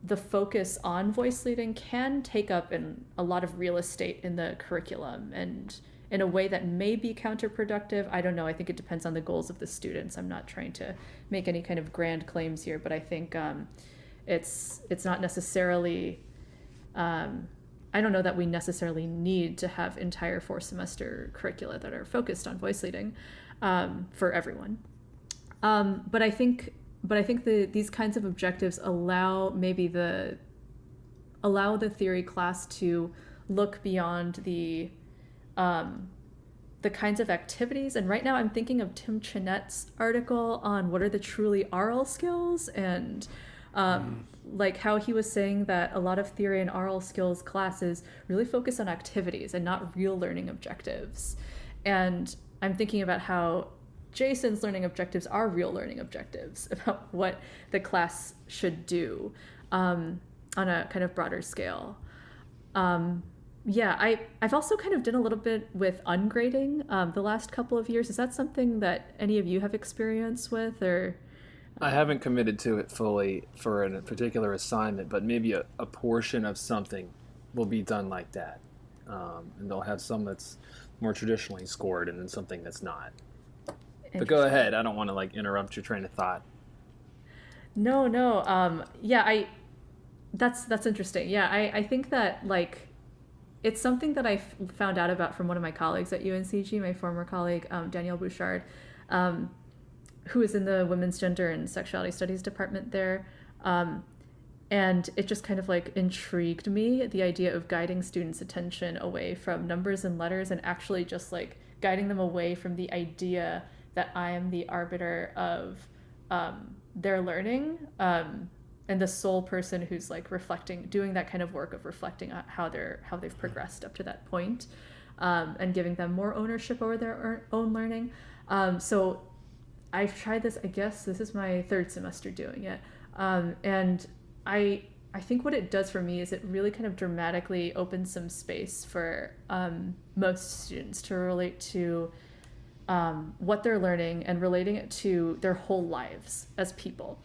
the focus on voice leading can take up in a lot of real estate in the curriculum, and in a way that may be counterproductive. I don't know. I think it depends on the goals of the students. I'm not trying to make any kind of grand claims here, but I think it's not necessarily, I don't know that we necessarily need to have entire 4-semester curricula that are focused on voice leading for everyone. But I think these kinds of objectives allow the theory class to look beyond the kinds of activities. And right now I'm thinking of Tim Chinette's article on what are the truly aural skills, and like how he was saying that a lot of theory and aural skills classes really focus on activities and not real learning objectives. And I'm thinking about how Jason's learning objectives are real learning objectives about what the class should do on a kind of broader scale. I've also kind of done a little bit with ungrading the last couple of years. Is that something that any of you have experience with, or? I haven't committed to it fully for a particular assignment, but maybe a portion of something will be done like that. And they'll have some that's more traditionally scored and then something that's not. But go ahead. I don't want to like interrupt your train of thought. No. That's interesting. Yeah, I think that like it's something that I found out about from one of my colleagues at UNCG, my former colleague, Danielle Bouchard, who is in the Women's Gender and Sexuality Studies department there. And it just kind of like intrigued me, the idea of guiding students' attention away from numbers and letters and actually just like guiding them away from the idea that I am the arbiter of their learning, and the sole person who's like doing that kind of work of reflecting on how they've progressed up to that point, and giving them more ownership over their own learning. So I've tried this. I guess this is my 3rd semester doing it, and I think what it does for me is it really kind of dramatically opens some space for most students to relate to what they're learning and relating it to their whole lives as people.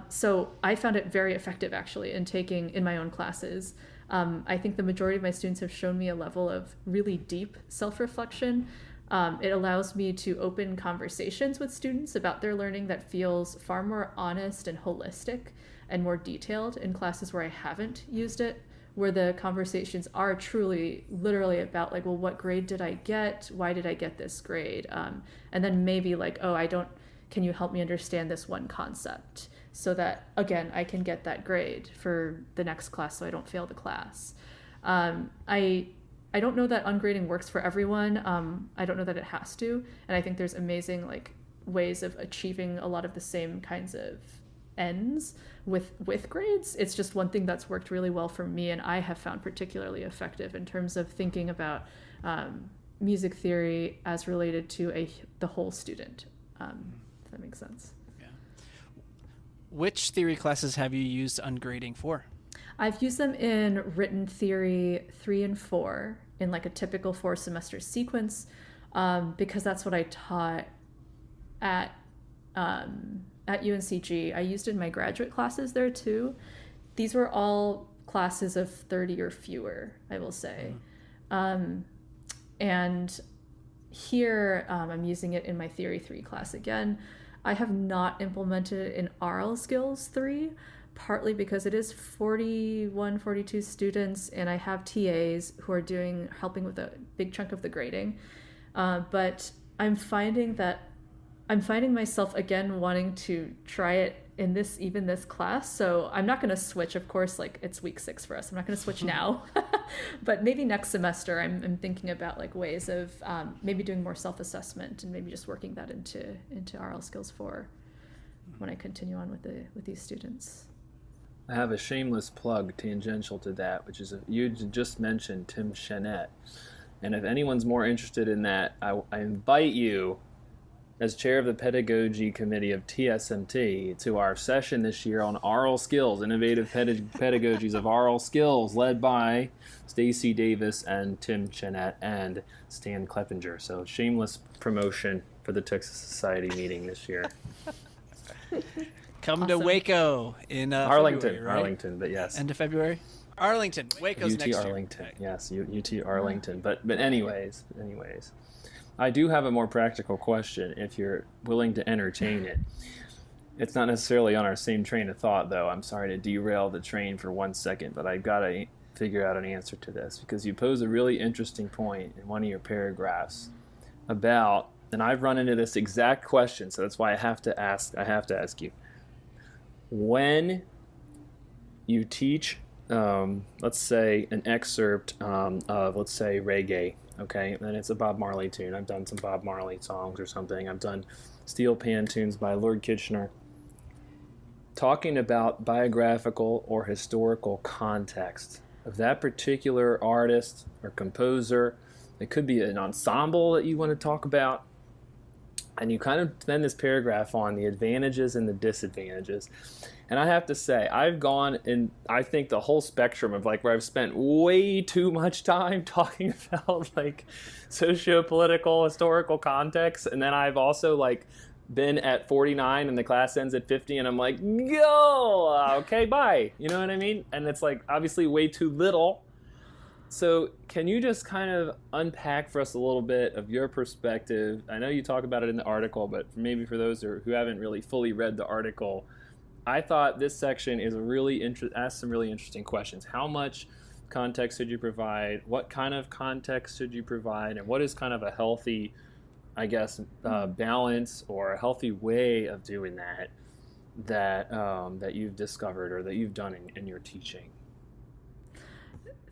So I found it very effective actually in my own classes. I think the majority of my students have shown me a level of really deep self-reflection It allows me to open conversations with students about their learning that feels far more honest and holistic and more detailed in classes where I haven't used it, where the conversations are truly literally about like, well, what grade did I get? Why did I get this grade? And then maybe like, oh, can you help me understand this one concept so that, again, I can get that grade for the next class so I don't fail the class. I don't know that ungrading works for everyone. I don't know that it has to. And I think there's amazing like ways of achieving a lot of the same kinds of ends with grades. It's just one thing that's worked really well for me and I have found particularly effective in terms of thinking about music theory as related to the whole student. If that makes sense. Yeah. Which theory classes have you used ungrading for? I've used them in written theory 3 and 4 in like a typical 4-semester sequence, because that's what I taught at UNCG. I used it in my graduate classes there too. These were all classes of 30 or fewer, I will say. And here I'm using it in my Theory 3 class again. I have not implemented it in RL Skills 3, partly because it is 41, 42 students, and I have TAs who are helping with a big chunk of the grading. But I'm finding myself again wanting to try it in this class. So I'm not going to switch, of course, like it's week 6 for us. I'm not going to switch now, but maybe next semester I'm thinking about like ways of maybe doing more self-assessment and maybe just working that into RL Skills 4 when I continue on with these students. I have a shameless plug tangential to that, which is you just mentioned Tim Chenet. And if anyone's more interested in that, I invite you, as chair of the pedagogy committee of TSMT, to our session this year on RL Skills, innovative pedagogies of RL Skills, led by Stacy Davis and Tim Chenet and Stan Kleppinger. So shameless promotion for the Texas Society meeting this year. Come to Waco in Arlington, February, right? Arlington, but yes. End of February? Arlington. Waco's UT next Arlington, year. yes, UT Arlington. But anyways, I do have a more practical question if you're willing to entertain it. It's not necessarily on our same train of thought, though. I'm sorry to derail the train for 1 second, but I've got to figure out an answer to this because you pose a really interesting point in one of your paragraphs about, and I've run into this exact question, so that's why I have to ask you. When you teach, let's say, an excerpt of, let's say, reggae, okay, and it's a Bob Marley tune. I've done some Bob Marley songs or something. I've done steel pan tunes by Lord Kitchener. Talking about biographical or historical context of that particular artist or composer. It could be an ensemble that you want to talk about. And you kind of spend this paragraph on the advantages and the disadvantages. And I have to say, I've gone in, I think, the whole spectrum of like where I've spent way too much time talking about like socio-political, historical context. And then I've also like been at 49 and the class ends at 50 and I'm like, go, okay, bye. You know what I mean? And it's like obviously way too little. So can you just kind of unpack for us a little bit of your perspective? I know you talk about it in the article, but maybe for those who haven't really fully read the article, I thought this section is asks some really interesting questions. How much context should you provide? What kind of context should you provide? And what is kind of a healthy, I guess, balance or a healthy way of doing that you've discovered or that you've done in your teaching?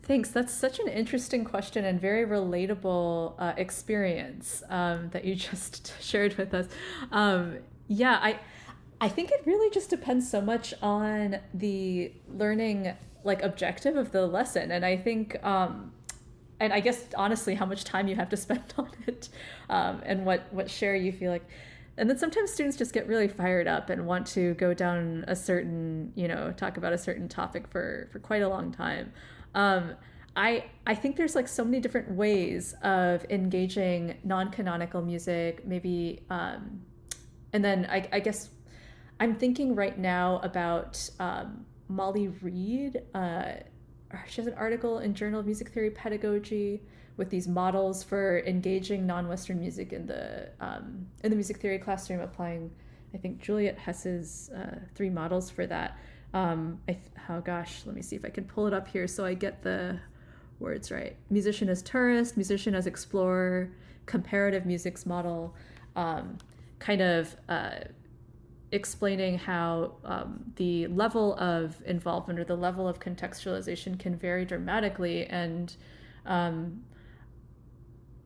Thanks. That's such an interesting question and very relatable experience that you just shared with us. I think it really just depends so much on the learning like objective of the lesson. And I think, and I guess honestly, how much time you have to spend on it and what share you feel like. And then sometimes students just get really fired up and want to go down a certain, talk about a certain topic for quite a long time. I think there's like so many different ways of engaging non-canonical music, maybe, and then I guess I'm thinking right now about Molly Reed. She has an article in Journal of Music Theory Pedagogy with these models for engaging non-Western music in the music theory classroom, applying, I think, Juliet Hess's 3 models for that. Let me see if I can pull it up here so I get the words right. Musician as tourist, musician as explorer, comparative music's model, explaining how the level of involvement or the level of contextualization can vary dramatically. And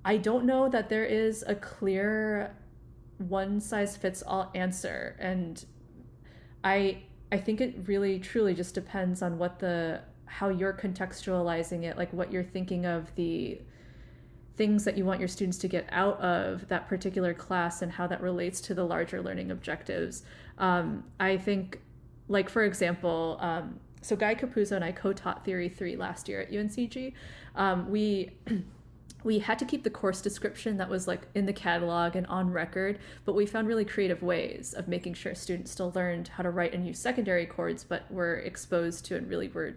I don't know that there is a clear one-size-fits-all answer. And I think it really truly just depends on how you're contextualizing it, like what you're thinking of the things that you want your students to get out of that particular class and how that relates to the larger learning objectives. I think, like, for example, so Guy Capuzzo and I co-taught Theory 3 last year at UNCG. We had to keep the course description that was like in the catalog and on record, but we found really creative ways of making sure students still learned how to write and use secondary chords, but were exposed to and really were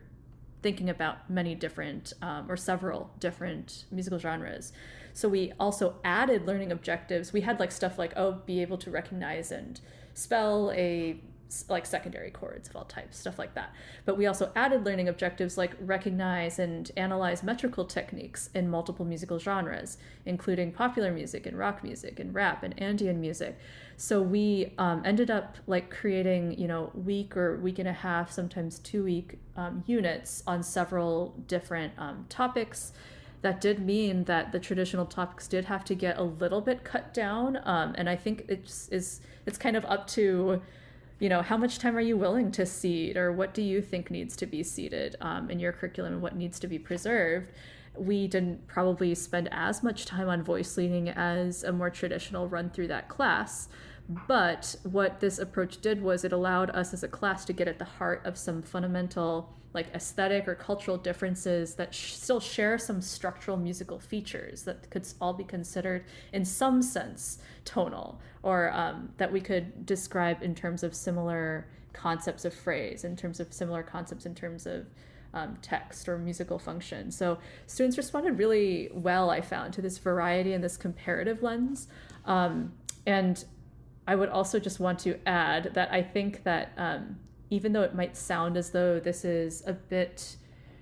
thinking about many different or several different musical genres. So we also added learning objectives. We had like stuff like, be able to recognize and spell like secondary chords of all types, stuff like that. But we also added learning objectives like recognize and analyze metrical techniques in multiple musical genres, including popular music and rock music and rap and Andean music. So we ended up like creating, week or week and a half, sometimes 2-week units on several different topics. That did mean that the traditional topics did have to get a little bit cut down. And I think it's kind of up to, how much time are you willing to seed, or what do you think needs to be seeded in your curriculum and what needs to be preserved? We didn't probably spend as much time on voice leading as a more traditional run through that class. But what this approach did was it allowed us as a class to get at the heart of some fundamental like aesthetic or cultural differences that still share some structural musical features that could all be considered in some sense tonal, or that we could describe in terms of similar concepts of phrase, in terms of similar concepts in terms of text or musical function. So students responded really well, I found, to this variety and this comparative lens. And I would also just want to add that I think that even though it might sound as though this is a bit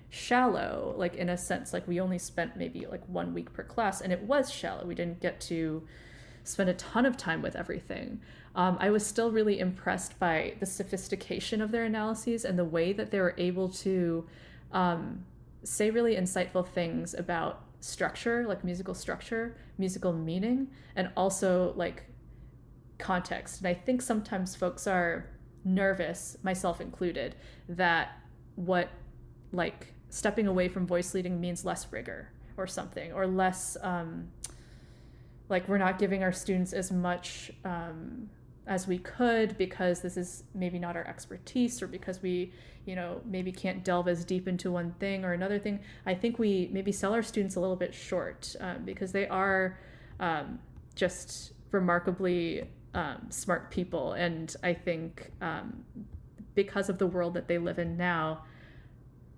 shallow, like in a sense, like we only spent maybe like 1 week per class, and it was shallow. We didn't get to spend a ton of time with everything. I was still really impressed by the sophistication of their analyses and the way that they were able to say really insightful things about structure, like musical structure, musical meaning, and also like context. And I think sometimes folks are nervous, myself included, that what like stepping away from voice leading means less rigor or something, or less like we're not giving our students as much as we could because this is maybe not our expertise, or because we maybe can't delve as deep into one thing or another thing. I think we maybe sell our students a little bit short because they are just remarkably smart people, and I think because of the world that they live in now,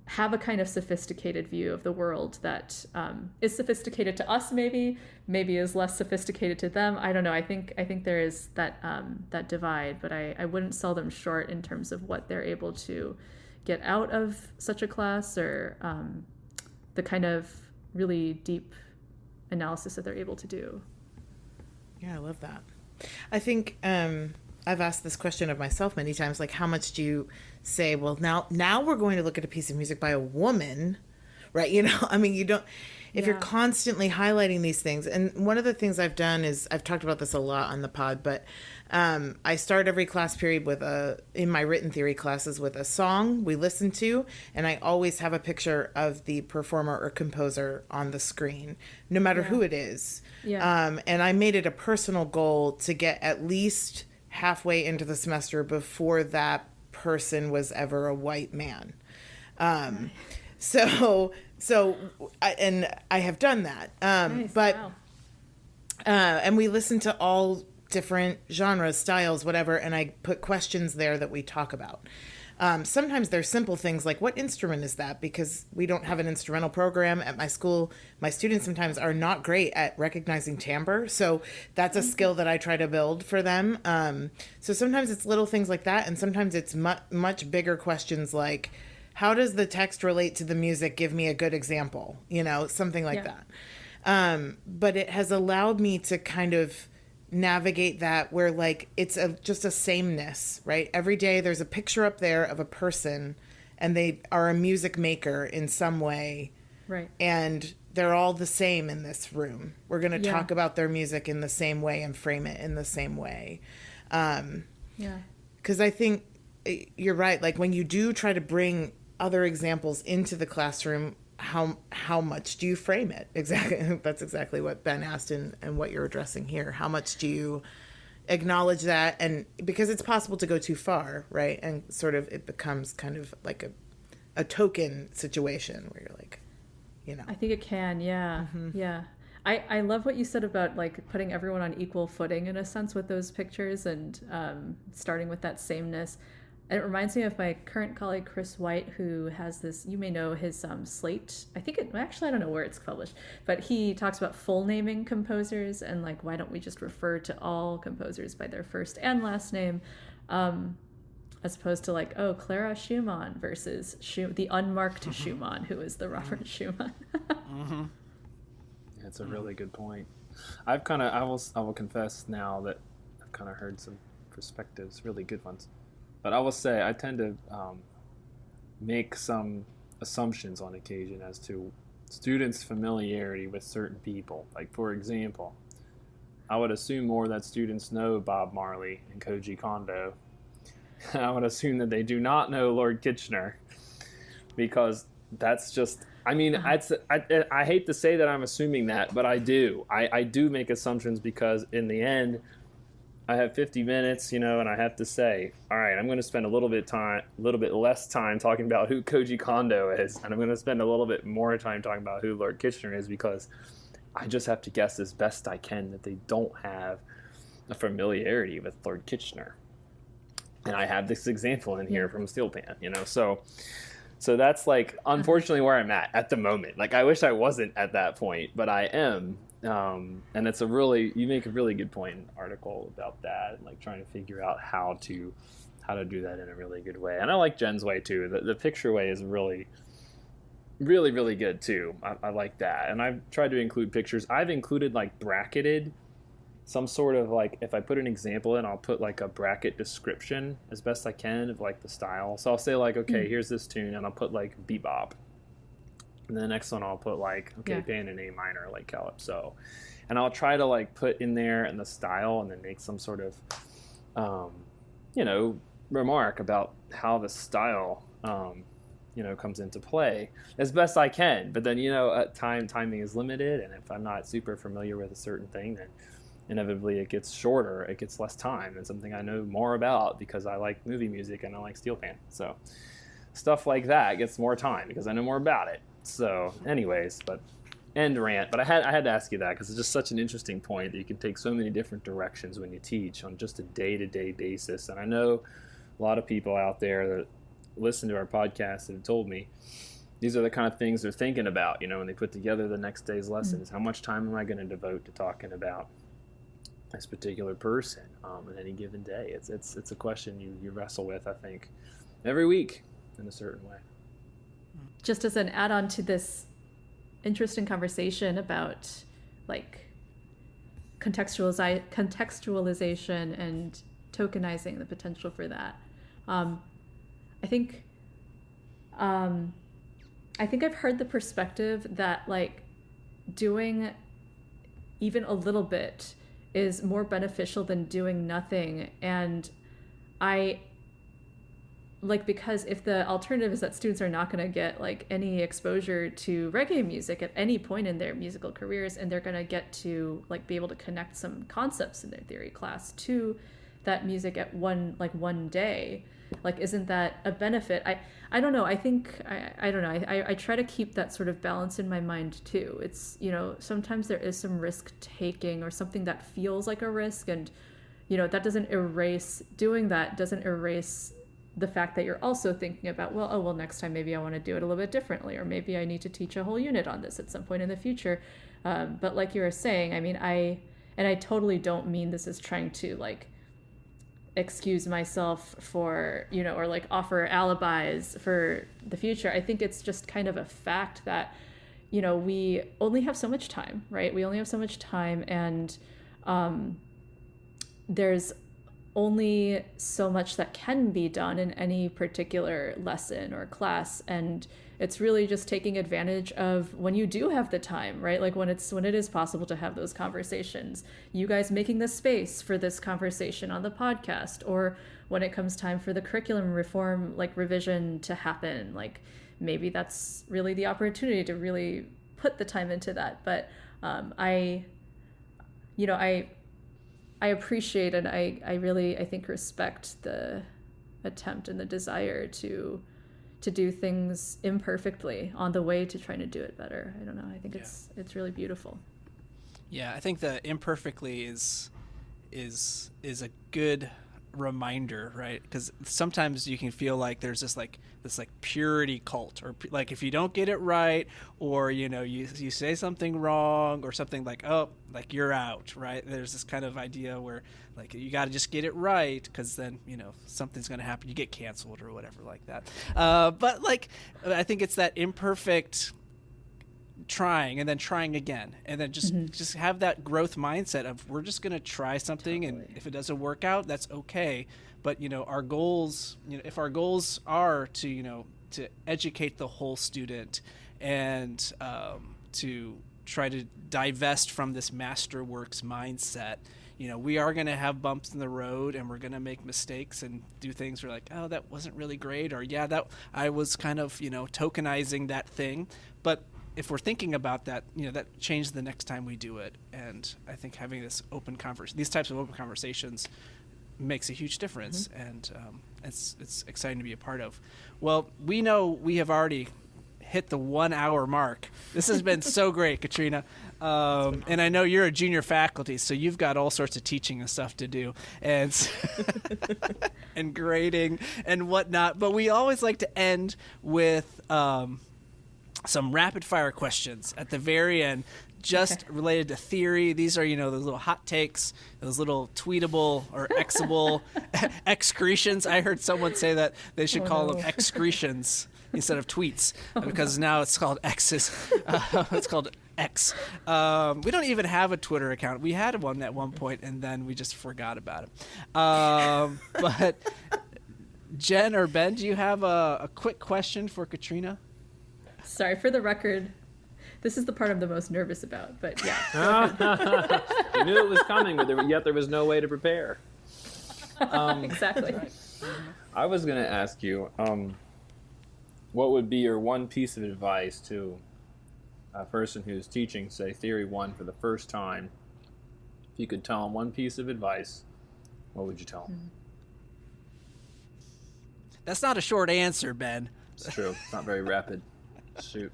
have a kind of sophisticated view of the world that is sophisticated to us, maybe is less sophisticated to them. I don't know. I think there is that divide, but I wouldn't sell them short in terms of what they're able to get out of such a class, or the kind of really deep analysis that they're able to do. Yeah, I love that. I think I've asked this question of myself many times, like how much do you say, well, now we're going to look at a piece of music by a woman, right? I mean, you don't, if you're constantly highlighting these things. And one of the things I've done is, I've talked about this a lot on the pod, but I start every class period with in my written theory classes with a song we listen to, and I always have a picture of the performer or composer on the screen, no matter who it is. And I made it a personal goal to get at least halfway into the semester before that person was ever a white man. So I have done that. Nice. But, wow. And we listen to all different genres, styles, whatever, and I put questions there that we talk about. Sometimes there's simple things like, what instrument is that? Because we don't have an instrumental program at my school. My students sometimes are not great at recognizing timbre. So that's a skill that I try to build for them. So sometimes it's little things like that. And sometimes it's much bigger questions like, how does the text relate to the music? Give me a good example, something like that. But it has allowed me to kind of navigate that where like it's just a sameness, right? Every day there's a picture up there of a person and they are a music maker in some way. Right. And they're all the same in this room. We're going to talk about their music in the same way and frame it in the same way. Because I think you're right. Like when you do try to bring other examples into the classroom, how much do you frame it? Exactly. That's exactly what Ben asked and what you're addressing here. How much do you acknowledge that? And because it's possible to go too far, right? And sort of it becomes kind of like a token situation where you're like, I think it can. Yeah. Mm-hmm. Yeah. I love what you said about like putting everyone on equal footing in a sense with those pictures and starting with that sameness. It reminds me of my current colleague, Chris White, who has this, you may know his Slate. I don't know where it's published, but he talks about full naming composers and like, why don't we just refer to all composers by their first and last name, as opposed to like, oh, Clara Schumann versus the unmarked Schumann, who is the Robert Schumann. That's a really good point. I will confess now that I've kind of heard some perspectives, really good ones. But I will say I tend to make some assumptions on occasion as to students' familiarity with certain people. Like, for example, I would assume more that students know Bob Marley and Koji Kondo. I would assume that they do not know Lord Kitchener, because that's just, I hate to say that I'm assuming that, but I do. I do make assumptions because in the end, I have 50 minutes, and I have to say, all right, I'm going to spend a little bit less time talking about who Koji Kondo is, and I'm going to spend a little bit more time talking about who Lord Kitchener is, because I just have to guess as best I can that they don't have a familiarity with Lord Kitchener. And I have this example in here from Steel Pan, so that's like, unfortunately, where I'm at the moment. Like, I wish I wasn't at that point, but I am. And it's you make a really good point in the article about that, like trying to figure out how to do that in a really good way. And I like Jenn's way too. The picture way is really, really, really good too. I like that. And I've tried to include pictures. I've included like bracketed, some sort of like, if I put an example in, I'll put like a bracket description as best I can of like the style. So I'll say like, okay, here's this tune, and I'll put like bebop. And the next one I'll put like, band in A minor, like Calypso. And I'll try to like put in there in the style and then make some sort of, remark about how the style, comes into play as best I can. But then, timing is limited. And if I'm not super familiar with a certain thing, then inevitably it gets shorter. It gets less time and something I know more about because I like movie music and I like Steel Pan. So stuff like that gets more time because I know more about it. So anyways, end rant, but I had to ask you that because it's just such an interesting point that you can take so many different directions when you teach on just a day-to-day basis. And I know a lot of people out there that listen to our podcast have told me these are the kind of things they're thinking about, when they put together the next day's lessons. How much time am I going to devote to talking about this particular person on any given day? It's a question you wrestle with, I think, every week in a certain way. Just as an add-on to this interesting conversation about like contextualization and tokenizing the potential for that, I think I've heard the perspective that like doing even a little bit is more beneficial than doing nothing. And because if the alternative is that students are not going to get like any exposure to reggae music at any point in their musical careers, and they're going to get to like be able to connect some concepts in their theory class to that music at one day, like, isn't that a benefit? I don't know. I think, I don't know. I try to keep that sort of balance in my mind too. It's, sometimes there is some risk taking or something that feels like a risk, and, doesn't erase the fact that you're also thinking about, well, next time maybe I want to do it a little bit differently, or maybe I need to teach a whole unit on this at some point in the future. But like you were saying, I mean, I totally don't mean this as trying to like excuse myself for, or like offer alibis for the future. I think it's just kind of a fact that, we only have so much time, right? We only have so much time, and there's only so much that can be done in any particular lesson or class. And it's really just taking advantage of when you do have the time, right? Like when it is possible to have those conversations, you guys making the space for this conversation on the podcast, or when it comes time for the curriculum reform, like revision to happen, like maybe that's really the opportunity to really put the time into that. But I appreciate, and I really, I think, respect the attempt and the desire to do things imperfectly on the way to trying to do it better. I don't know. I think it's really beautiful. Yeah, I think the imperfectly is a good reminder, right? Because sometimes you can feel like there's this purity cult, or like if you don't get it right, or you say something wrong or something, like, oh, like you're out, right? There's this kind of idea where like you got to just get it right, because then something's going to happen, you get canceled or whatever like that. But like I think it's that imperfect trying and then trying again, and then just have that growth mindset of we're just going to try something, and if it doesn't work out, that's okay. But our goals, if our goals are to to educate the whole student, and to try to divest from this masterworks mindset, we are going to have bumps in the road, and we're going to make mistakes and do things where like, oh, that wasn't really great, or yeah, that I was kind of tokenizing that thing. But if we're thinking about that, that changes the next time we do it. And I think having these types of open conversations makes a huge difference. And it's exciting to be a part of. Well, we know we have already hit the 1 hour mark. This has been so great, Catrina. And I know you're a junior faculty, so you've got all sorts of teaching and stuff to do, and and grading and whatnot. But we always like to end with some rapid fire questions at the very end, just related to theory. These are, those little hot takes, those little tweetable or Xable excretions. I heard someone say that they should call them excretions instead of tweets, because now it's called X's. It's called X. We don't even have a Twitter account. We had one at one point, and then we just forgot about it. But Jenn or Ben, do you have a quick question for Catrina? Sorry, for the record, this is the part I'm the most nervous about, but yeah. You knew it was coming, but yet there was no way to prepare. Exactly. I was going to ask you, what would be your one piece of advice to a person who's teaching, say, Theory 1 for the first time? If you could tell them one piece of advice, what would you tell them? That's not a short answer, Ben. It's true. It's not very rapid. Shoot.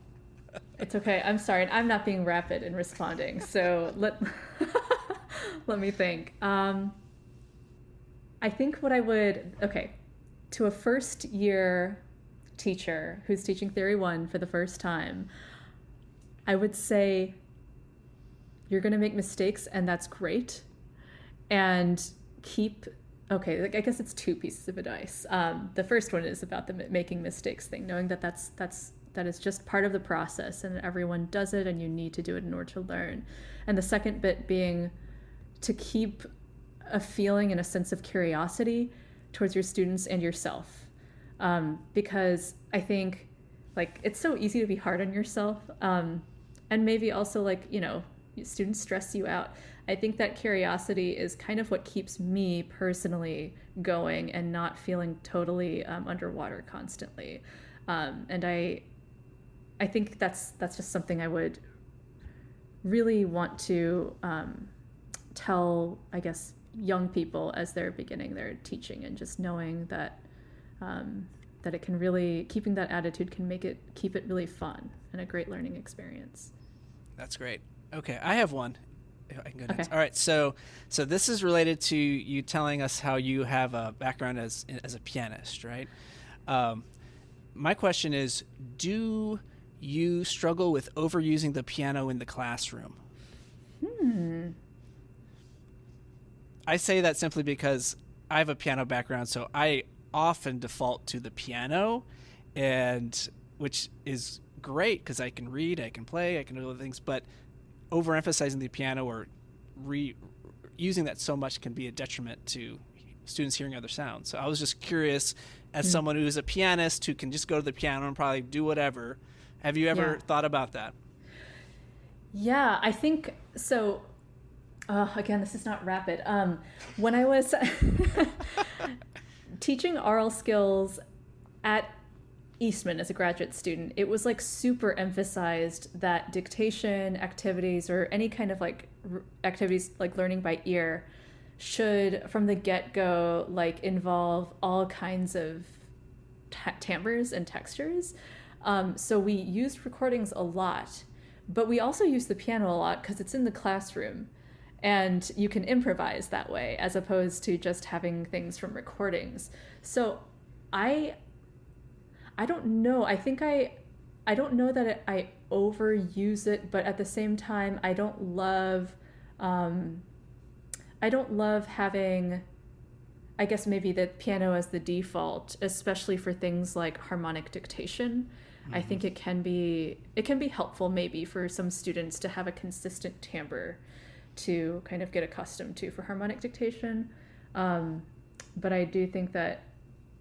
It's okay. I'm sorry. I'm not being rapid in responding. So let me think. I think what I would, to a first year teacher who's teaching Theory 1 for the first time, I would say you're going to make mistakes, and that's great. And I guess it's two pieces of advice. The first one is about the making mistakes thing, knowing that that is just part of the process, and everyone does it, and you need to do it in order to learn. And the second bit being to keep a feeling and a sense of curiosity towards your students and yourself. Because I think it's so easy to be hard on yourself. And maybe also students stress you out. I think that curiosity is kind of what keeps me personally going and not feeling totally underwater constantly. And I think that's just something I would really want to tell, I guess, young people as they're beginning their teaching, and just knowing that it can really, keeping that attitude can keep it really fun and a great learning experience. That's great. Okay, I have one. I can go Okay. next. All right. So this is related to you telling us how you have a background as a pianist, right? My question is, do you struggle with overusing the piano in the classroom? I say that simply because I have a piano background, so I often default to the piano, and which is great because I can read, I can play, I can do other things, but overemphasizing the piano or using that so much can be a detriment to students hearing other sounds. So I was just curious, as someone who's a pianist who can just go to the piano and probably do whatever, have you ever thought about that? Yeah, I think so. Again, this is not rapid. When I was teaching oral skills at Eastman as a graduate student, it was like super emphasized that dictation activities or any kind of like activities like learning by ear should from the get-go like involve all kinds of timbres and textures. So we used recordings a lot, but we also used the piano a lot because it's in the classroom. And you can improvise that way as opposed to just having things from recordings. So I don't know. I think I don't know that I overuse it, but at the same time, I don't love having, I guess maybe the piano as the default, especially for things like harmonic dictation. I think it can be helpful maybe for some students to have a consistent timbre to kind of get accustomed to for harmonic dictation. But I do think that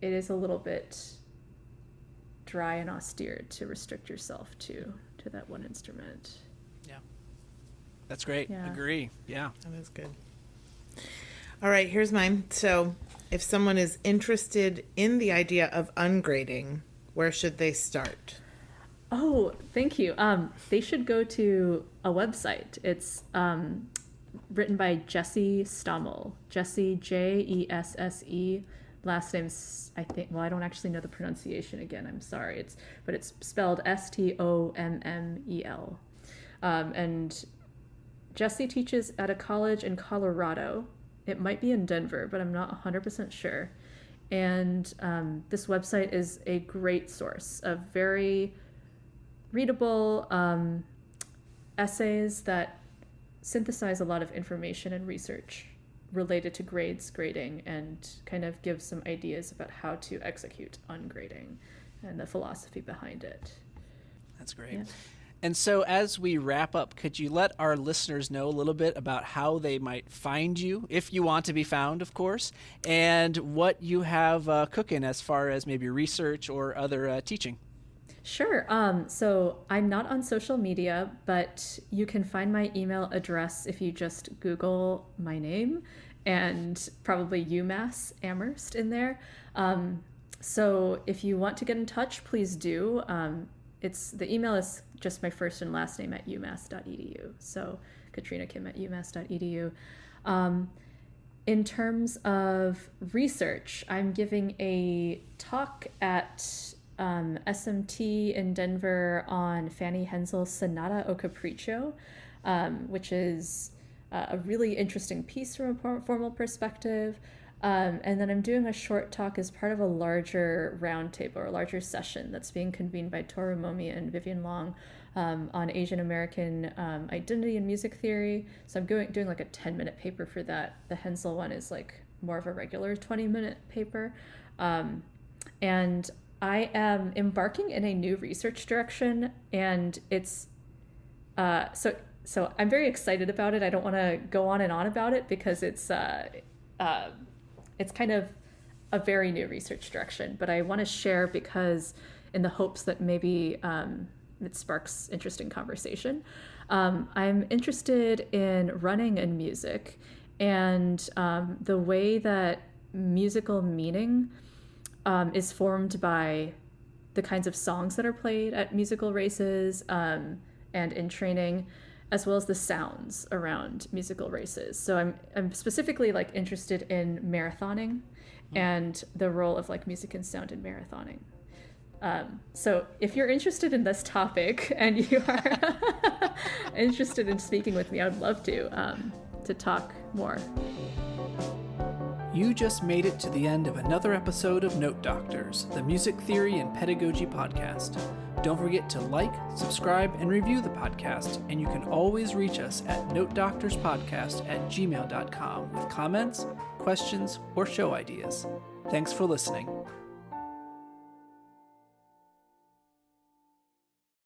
it is a little bit dry and austere to restrict yourself to that one instrument. Yeah. That's great. Yeah. Agree. Yeah. That is good. All right, here's mine. So if someone is interested in the idea of ungrading, where should they start? Oh, thank you. They should go to a website. It's written by Jesse Stommel. Jesse, Jesse. Last name's, I think, well, I don't actually know the pronunciation again. I'm sorry. But it's spelled Stommel. And Jesse teaches at a college in Colorado. It might be in Denver, but I'm not 100% sure. And this website is a great source of very readable essays that synthesize a lot of information and research related to grading, and kind of give some ideas about how to execute ungrading and the philosophy behind it. That's great. Yeah. And so as we wrap up, could you let our listeners know a little bit about how they might find you, if you want to be found, of course, and what you have cooking as far as maybe research or other teaching? Sure. So I'm not on social media, but you can find my email address if you just Google my name and probably UMass Amherst in there. So if you want to get in touch, please do. The email is just my first and last name at umass.edu. So Catrina Kim at umass.edu. In terms of research, I'm giving a talk at SMT in Denver on Fanny Hensel's Sonata o Capriccio, which is a really interesting piece from a formal perspective. And then I'm doing a short talk as part of a larger roundtable or a larger session that's being convened by Toru Momi and Vivian Long on Asian American identity and music theory. So I'm doing like a 10-minute paper for that. The Hensel one is like more of a regular 20-minute paper. And I am embarking in a new research direction, and it's so I'm very excited about it. I don't want to go on and on about it because it's kind of a very new research direction, but I want to share because in the hopes that maybe it sparks interesting conversation. I'm interested in running and music, and the way that musical meaning is formed by the kinds of songs that are played at musical races and in training, as well as the sounds around musical races. So I'm specifically like interested in marathoning and the role of like music and sound in marathoning. So if you're interested in this topic and you are interested in speaking with me, I would love to talk more. You just made it to the end of another episode of Note Doctors, the music theory and pedagogy podcast. Don't forget to like, subscribe, and review the podcast, and you can always reach us at notedoctorspodcast@gmail.com with comments, questions, or show ideas. Thanks for listening.